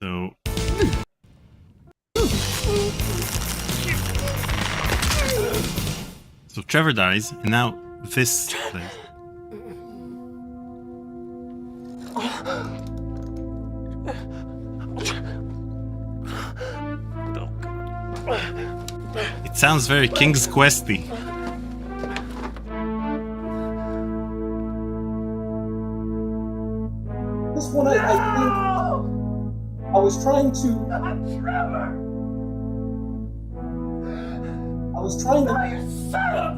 So Trevor dies, and now this plays. It sounds very King's Questy. This one, I think I was trying to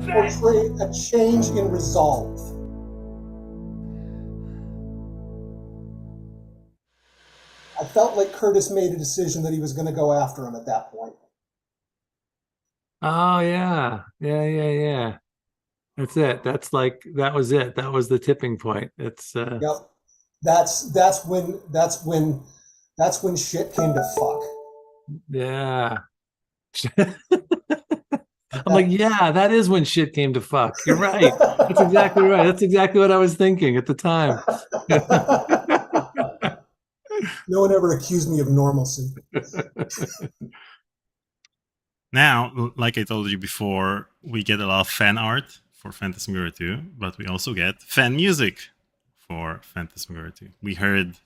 portray a change in resolve. I felt like Curtis made a decision that he was going to go after him at that point. Oh yeah. That's it. That was it. That was the tipping point. It's Yep. That's when shit came to fuck. Yeah. I'm like, yeah, that is when shit came to fuck. You're right. That's exactly right. That's exactly what I was thinking at the time. No one ever accused me of normalcy. Now, like I told you before, we get a lot of fan art for Phantasmagoria 2, but we also get fan music for Phantasmagoria 2. We heard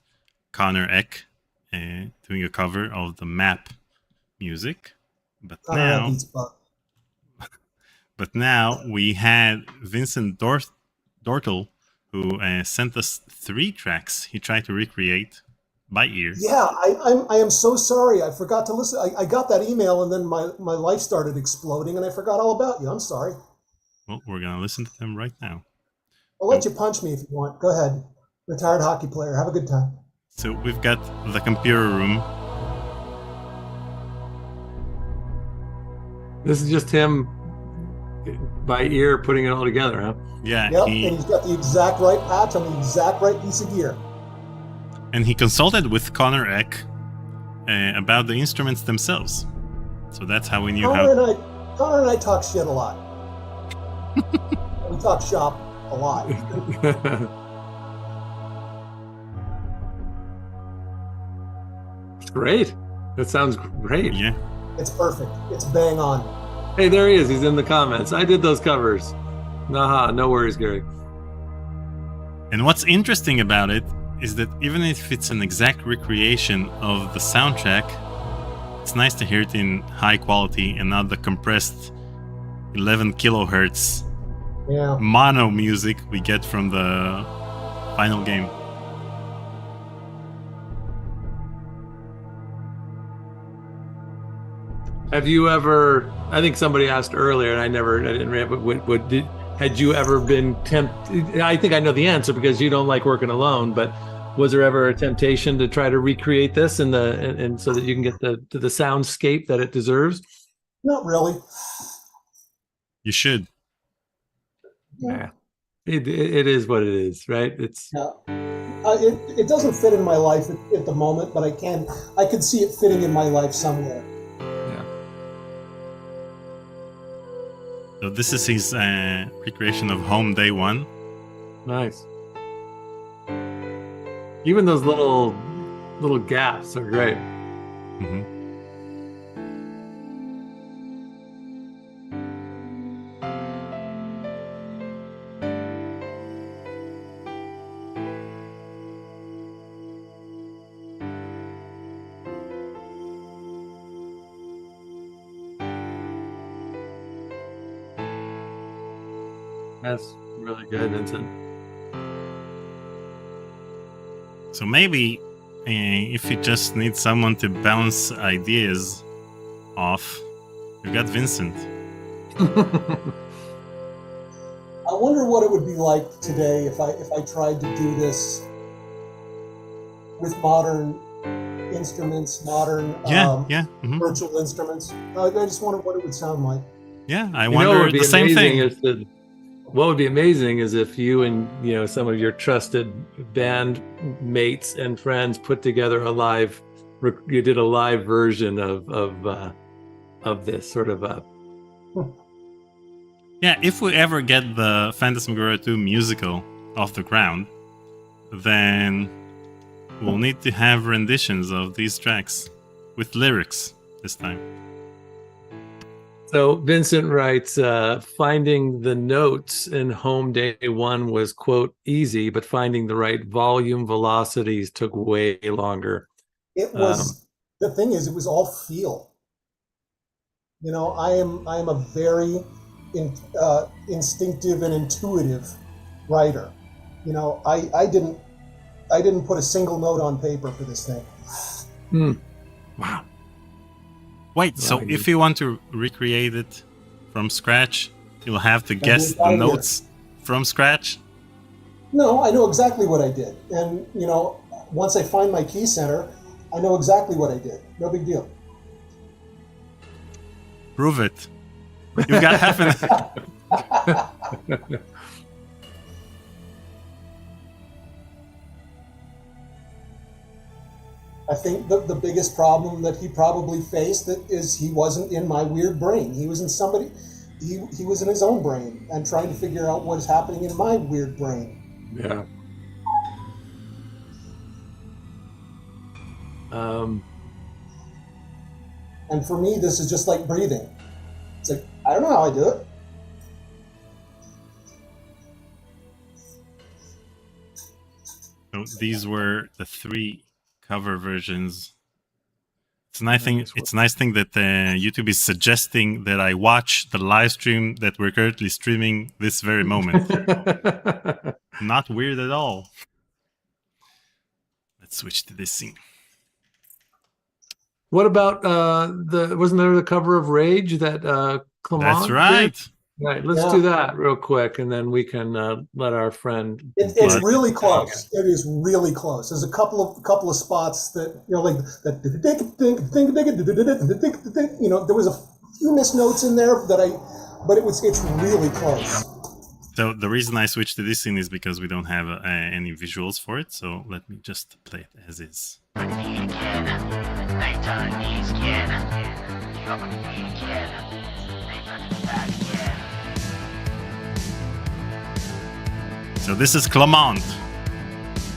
Connor Eck doing a cover of the map music, but now we had Vincent Dortel, who sent us 3 tracks he tried to recreate by ear. Yeah, I am so sorry. I forgot to listen. I got that email, and then my life started exploding, and I forgot all about you. I'm sorry. Well, we're going to listen to them right now. I'll let you punch me if you want. Go ahead. Retired hockey player. Have a good time. So we've got The Computer Room. This is just him by ear putting it all together, huh? Yeah. Yep, and he's got the exact right patch on the exact right piece of gear. And he consulted with Connor Eck about the instruments themselves. So that's how we knew Connor and I talk shit a lot. We talk shop a lot. Great. That sounds great. Yeah. It's perfect. It's bang on. Hey, there he is. He's in the comments. I did those covers. Nah, no worries, Gary. And what's interesting about it is that even if it's an exact recreation of the soundtrack, it's nice to hear it in high quality and not the compressed 11 kilohertz Yeah. mono music we get from the final game. Have you ever? I think somebody asked earlier, and I didn't read. But had you ever been tempted? I think I know the answer because you don't like working alone. But was there ever a temptation to try to recreate this and so that you can get the soundscape that it deserves? Not really. You should. Yeah, it is what it is, right? It's Yeah. It doesn't fit in my life at the moment, but I could see it fitting in my life somewhere. So this is his recreation of Home Day 1. nice. Even those little gaps are great. Mhm. That's really good, Vincent. So maybe if you just need someone to bounce ideas off, you got Vincent. I wonder what it would be like today if I tried to do this with modern instruments, modern Mhm. virtual instruments. I just wonder what it would sound like. Yeah, I What wonder would be the same amazing thing. is what would be amazing is if you and some of your trusted band mates and friends put together you did a live version of this sort of a. Yeah, if we ever get the Phantasmagoria 2 musical off the ground, then we'll need to have renditions of these tracks with lyrics this time. So Vincent writes, finding the notes in Home Day 1 was, quote, easy, but finding the right volume velocities took way longer. It was the thing is, it was all feel. I am a very instinctive and intuitive writer. I didn't put a single note on paper for this thing. Wow. Wait, so if you want to recreate it from scratch, you'll have to guess the notes from scratch? No, I know exactly what I did. And, once I find my key center, I know exactly what I did. No big deal. Prove it. You've got half an... I think the biggest problem that he probably faced is he wasn't in my weird brain. He was in he was in his own brain and trying to figure out what is happening in my weird brain. Yeah. And for me, this is just like breathing. It's like, I don't know how I do it. So these were the 3 cover versions. It's a nice thing. It's a nice thing that YouTube is suggesting that I watch the live stream that we're currently streaming this very moment. Not weird at all. Let's switch to this scene. What about wasn't there the cover of Rage that Clement That's right. did? Right, let's do that real quick, and then we can let our friend. It's really close. It is really close. There's a couple of spots that like that. There was a few missed notes in there but it's really close. So the reason I switched to this scene is because we don't have any visuals for it. So let me just play it as is. So this is Clement,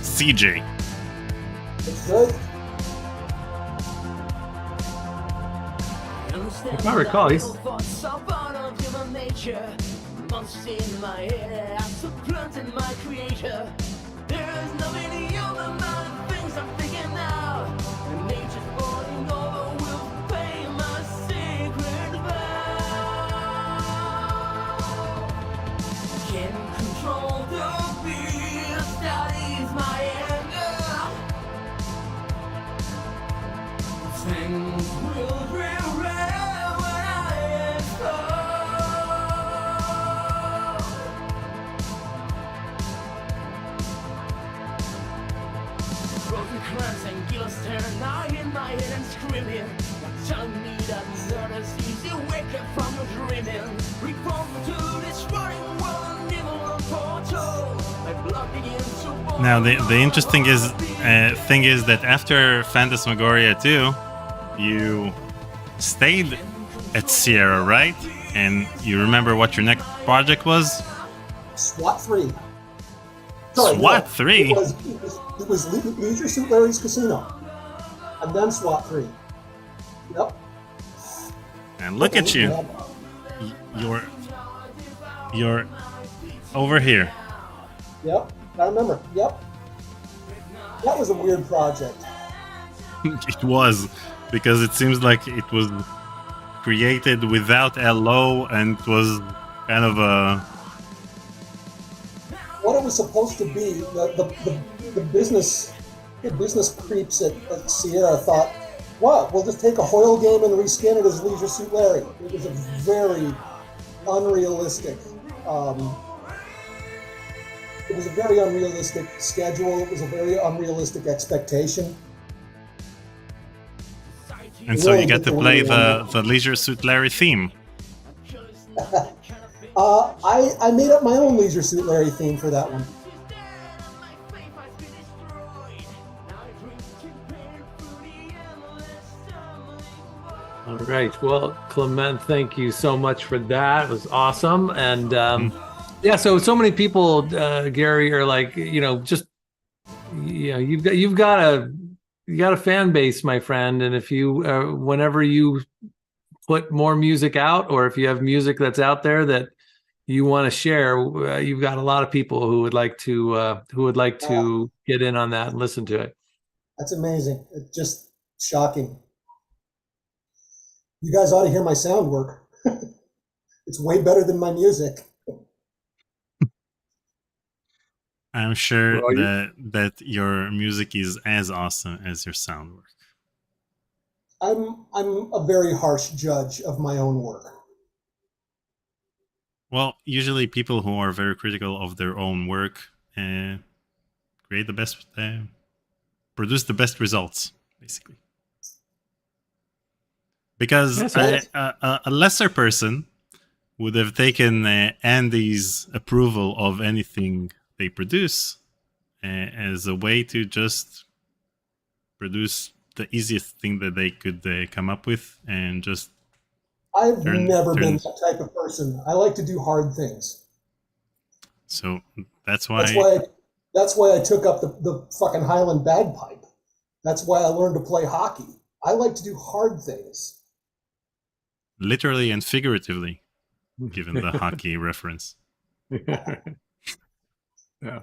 CJ. It's good. If I recall, he's monsters in my head, I'm supplanting my creator. There is nothing human about the things I'm thinking now. And nature's falling over will pay my sacred vow. Can control the beast that is my anger. Things will derail when I explode. And guilt turn I in my head and screaming, telling me that murder's easy. Wake up from your dreaming, reform to destroying world, evil and portal. My blood begins to boil. Now the interesting thing is that after Phantasmagoria 2, you stayed at Sierra, right? And you remember what your next project was? SWAT 3. Sorry, SWAT 3? It was Leisure Suit Larry's Casino. And then SWAT 3. Yep. And look at you. You're over here. Yep, I remember. Yep. That was a weird project. It was, because it seems like it was created without LO, and it was kind of a... What it was supposed to be, the business creeps at Sierra thought, what, we'll just take a Hoyle game and reskin it as Leisure Suit Larry. It was a very unrealistic schedule. It was a very unrealistic expectation. And so you get to play the Leisure Suit Larry theme. I made up my own Leisure Suit Larry theme for that one. all right. Well, Clement, thank you so much for that. It was awesome. And yeah, so many people, Gary, are like, just you've got a fan base, my friend. And if you whenever you put more music out, or if you have music that's out there that you want to share, you've got a lot of people who would like to get in on that and listen to it. That's amazing. It's just shocking. You guys ought to hear my sound work. It's way better than my music. I'm sure that your music is as awesome as your sound work. I'm a very harsh judge of my own work. Well, usually people who are very critical of their own work create the best, produce the best results, basically. Because a lesser person would have taken Andy's approval of anything they produce as a way to just produce the easiest thing that they could come up with, and just I've never been that type of person. I like to do hard things. So that's why I took up the fucking Highland bagpipe. That's why I learned to play hockey. I like to do hard things. Literally and figuratively, given the hockey reference. Yeah.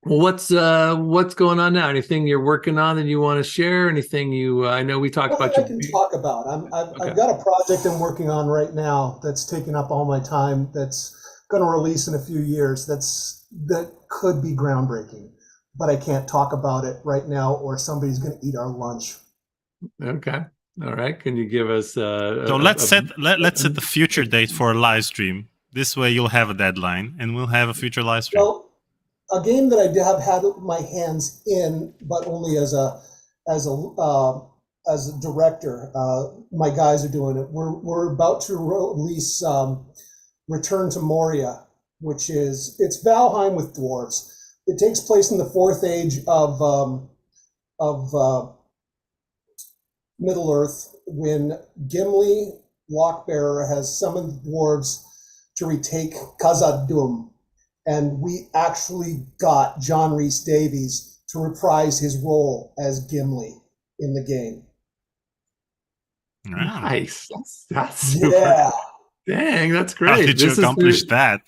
Well, what's going on now? Anything you're working on that you want to share? Anything I know we talked about. I can talk about. I've got a project I'm working on right now that's taking up all my time. That's going to release in a few years. That could be groundbreaking, but I can't talk about it right now, or somebody's going to eat our lunch. Okay. All right. Can you give us? So let's set the future date for a live stream. This way, you'll have a deadline, and we'll have a future live stream. Well, a game that I have had my hands in, but only as a director. My guys are doing it. We're about to release Return to Moria, which it's Valheim with dwarves. It takes place in the Fourth Age of Middle Earth, when Gimli, Lockbearer, has summoned dwarves to retake Khazad-dûm. And we actually got John Rhys Davies to reprise his role as Gimli in the game. Wow. Nice. That's super. Yeah. Dang, that's How great. did you accomplish that?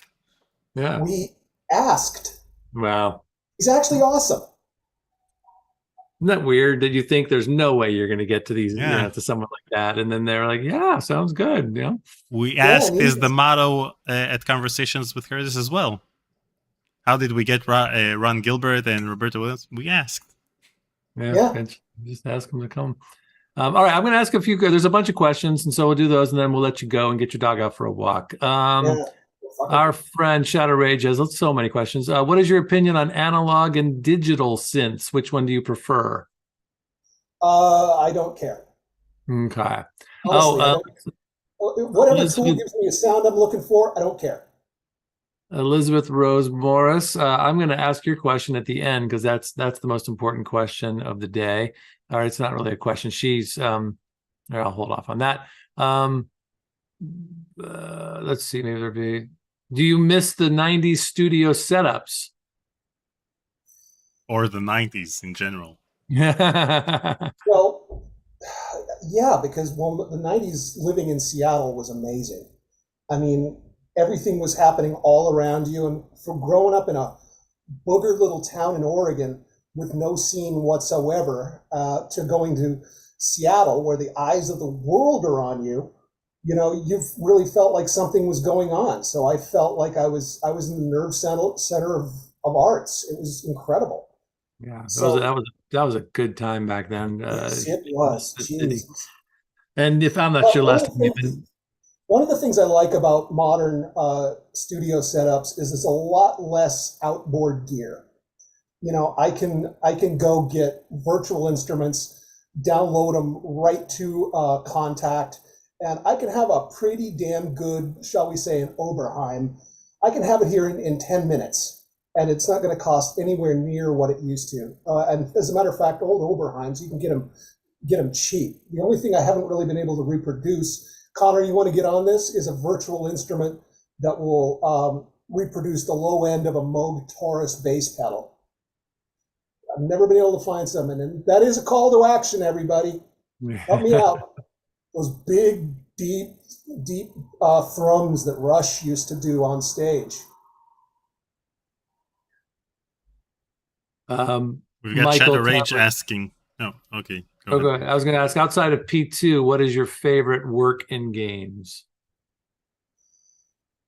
Yeah. We asked. Wow. He's actually awesome. Isn't that weird that you think there's no way you're going to get to these, Yeah. to someone like that, and then they're like, "Yeah, sounds good." We Yeah, asked and is the motto at Conversations with Curtis as well. How did we get Ron Gilbert and Roberto Williams? We asked. Yeah. Just ask them to come. All right, I'm going to ask a few. There's a bunch of questions, and so we'll do those, and then we'll let you go and get your dog out for a walk. Yeah. Our friend Shadow Rage has so many questions. What is your opinion on analog and digital synths? Which one do you prefer? I don't care. Okay. Honestly, I don't, whatever tool Elizabeth, gives me a sound I'm looking for, I don't care. Elizabeth Rose Morris, I'm going to ask your question at the end because that's the most important question of the day. All right, it's not really a question. She's I'll hold off on that. Let's see, maybe there'll be. Do you miss the 90s studio setups? Or the 90s in general. Well, yeah, because the 90s living in Seattle was amazing. I mean, everything was happening all around you. And from growing up in a booger little town in Oregon with no scene whatsoever to going to Seattle where the eyes of the world are on you, you've really felt like something was going on. So I felt like I was in the nerve center of arts. It was incredible. Yeah, So, that was a good time back then. yes, it was. Jesus. And if I'm not sure last time. One of the things I like about modern studio setups is there's a lot less outboard gear. I can go get virtual instruments, download them right to Contact, and I can have a pretty damn good, shall we say, an Oberheim. I can have it here in 10 minutes, and it's not going to cost anywhere near what it used to. And as a matter of fact, old Oberheims, you can get them cheap. The only thing I haven't really been able to reproduce, Connor, you want to get on this, is a virtual instrument that will reproduce the low end of a Moog Taurus bass pedal. I've never been able to find something, and that is a call to action, everybody. Help me out. Those big, deep thrums that Rush used to do on stage. We've got Michael Shadow Rage Tavern. asking. No, okay. Go ahead. I was going to ask, outside of P2, what is your favorite work in games?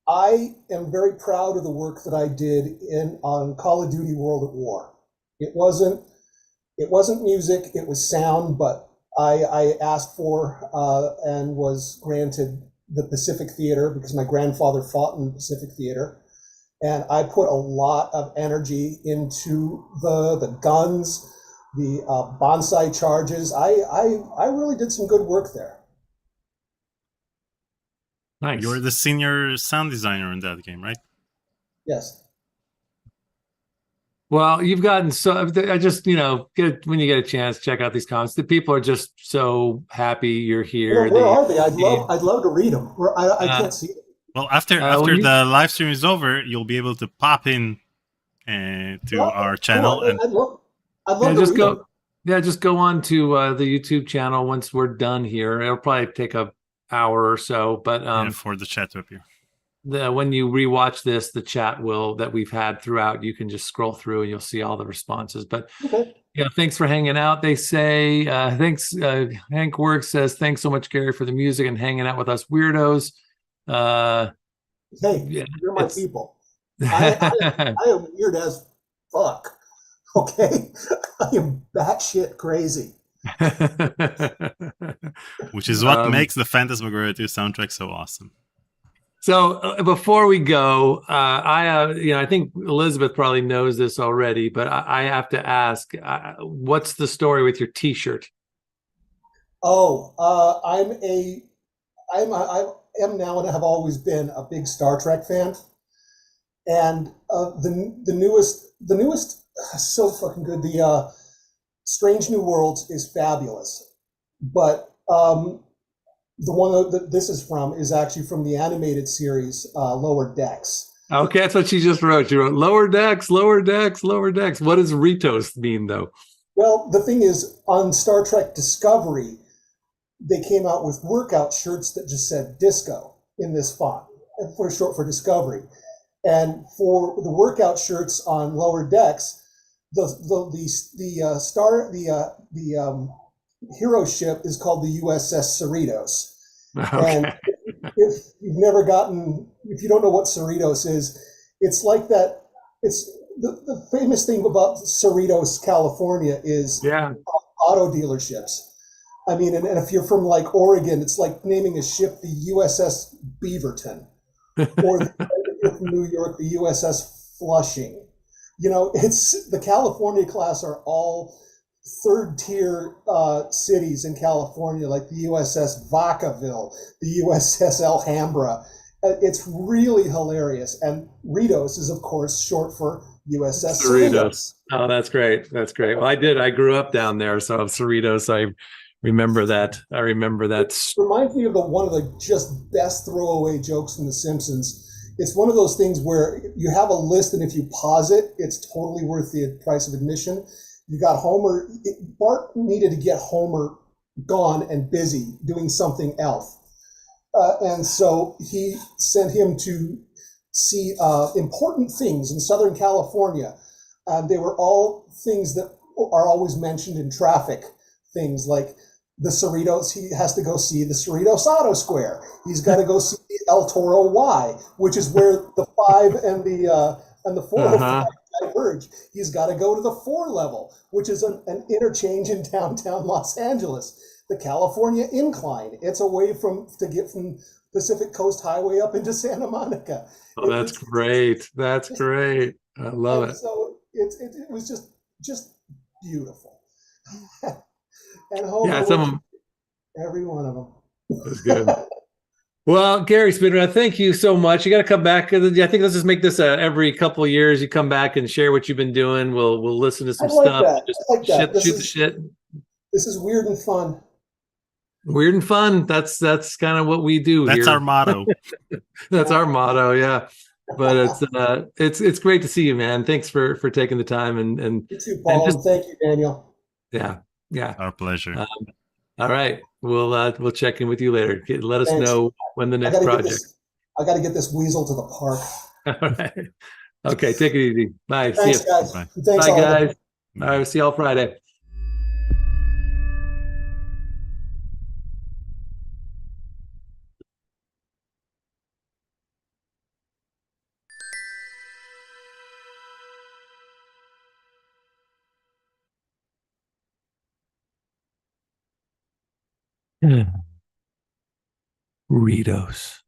I am very proud of the work that I did on Call of Duty World at War. It wasn't music, it was sound, but I asked for and was granted the Pacific Theater because my grandfather fought in the Pacific Theater. And I put a lot of energy into the guns, the bonsai charges. I really did some good work there. Nice. You're the senior sound designer in that game, right? Yes. Well, you've gotten I just, when you get a chance, check out these comments. The people are just so happy you're here. Where are they? I'd love to read them. I can't see them. Well, after the live stream is over, you'll be able to pop in to our channel. Cool. And I'd love to read them. Yeah, just go on to the YouTube channel once we're done here. It'll probably take an hour or so, but for the chat to appear. When you rewatch this, the chat that we've had throughout, you can just scroll through and you'll see all the responses. But thanks for hanging out. They say thanks. Hank Works says thanks so much, Gary, for the music and hanging out with us weirdos. Hey, you're my people. I am weird as fuck. Okay, I am batshit crazy. Which is what makes the Phantasmagoria 2 soundtrack so awesome. So before we go, I think Elizabeth probably knows this already, but I have to ask, what's the story with your T-shirt? Oh, I am now and have always been a big Star Trek fan, and the newest so fucking good. The Strange New Worlds is fabulous, but the one that this is from is actually from the animated series Lower Decks. Okay, that's what she just wrote. She wrote Lower Decks, Lower Decks, Lower Decks. What does Ritos mean, though? Well, the thing is, on Star Trek Discovery, they came out with workout shirts that just said disco in this font, for short for Discovery. And for the workout shirts on lower decks, the hero ship is called the USS Cerritos. And Okay. if you've never gotten, if you don't know what Cerritos is, it's like that. It's the famous thing about Cerritos, California, is Yeah. auto dealerships. I mean, and if you're from like Oregon, it's like naming a ship the USS Beaverton, or if you're from New York, the USS Flushing. You know, it's the California class are all third tier cities in California, like the USS Vacaville, the USS Alhambra. It's really hilarious. And Ritos is, of course, short for USS Cerritos. Cerritos. Oh, that's great. That's great. Well, I did. I grew up down there, so Cerritos. I remember that. I remember that. Reminds me of one of the just best throwaway jokes in The Simpsons. It's one of those things where you have a list, and if you pause it, it's totally worth the price of admission. You got Homer. Bart needed to get Homer gone and busy doing something else. And so he sent him to see important things in Southern California. They were all things that are always mentioned in traffic, things like the Cerritos. He has to go see the Cerritos Auto Square. He's got to go see El Toro Y, which is where the 5 and the 405 diverge. He's got to go to the 4 level, which is an interchange in downtown Los Angeles. The California Incline. It's a way to get from Pacific Coast Highway up into Santa Monica. Oh, that's great. That's great. I love it. So it was just beautiful. And Homer, Yeah, some of them. every one of them. That's good. Well, Gary Spinrad, thank you so much. You got to come back. I think let's just make this every couple of years. You come back and share what you've been doing. We'll listen to some stuff. Just I like that. Shoot the shit. This is weird and fun. Weird and fun. That's kind of what we do here. That's our motto. That's our motto. Yeah. But it's great to see you, man. Thanks for taking the time and you too, Paul. And thank you, Daniel. Yeah. Yeah. Our pleasure. All right. We'll check in with you later. Let us know when the next project. I got to get this weasel to the park. All right. Okay. Take it easy. Bye. Thanks, see you. guys. Bye. Thanks, Bye, guys. All right. See y'all Friday. Ritos.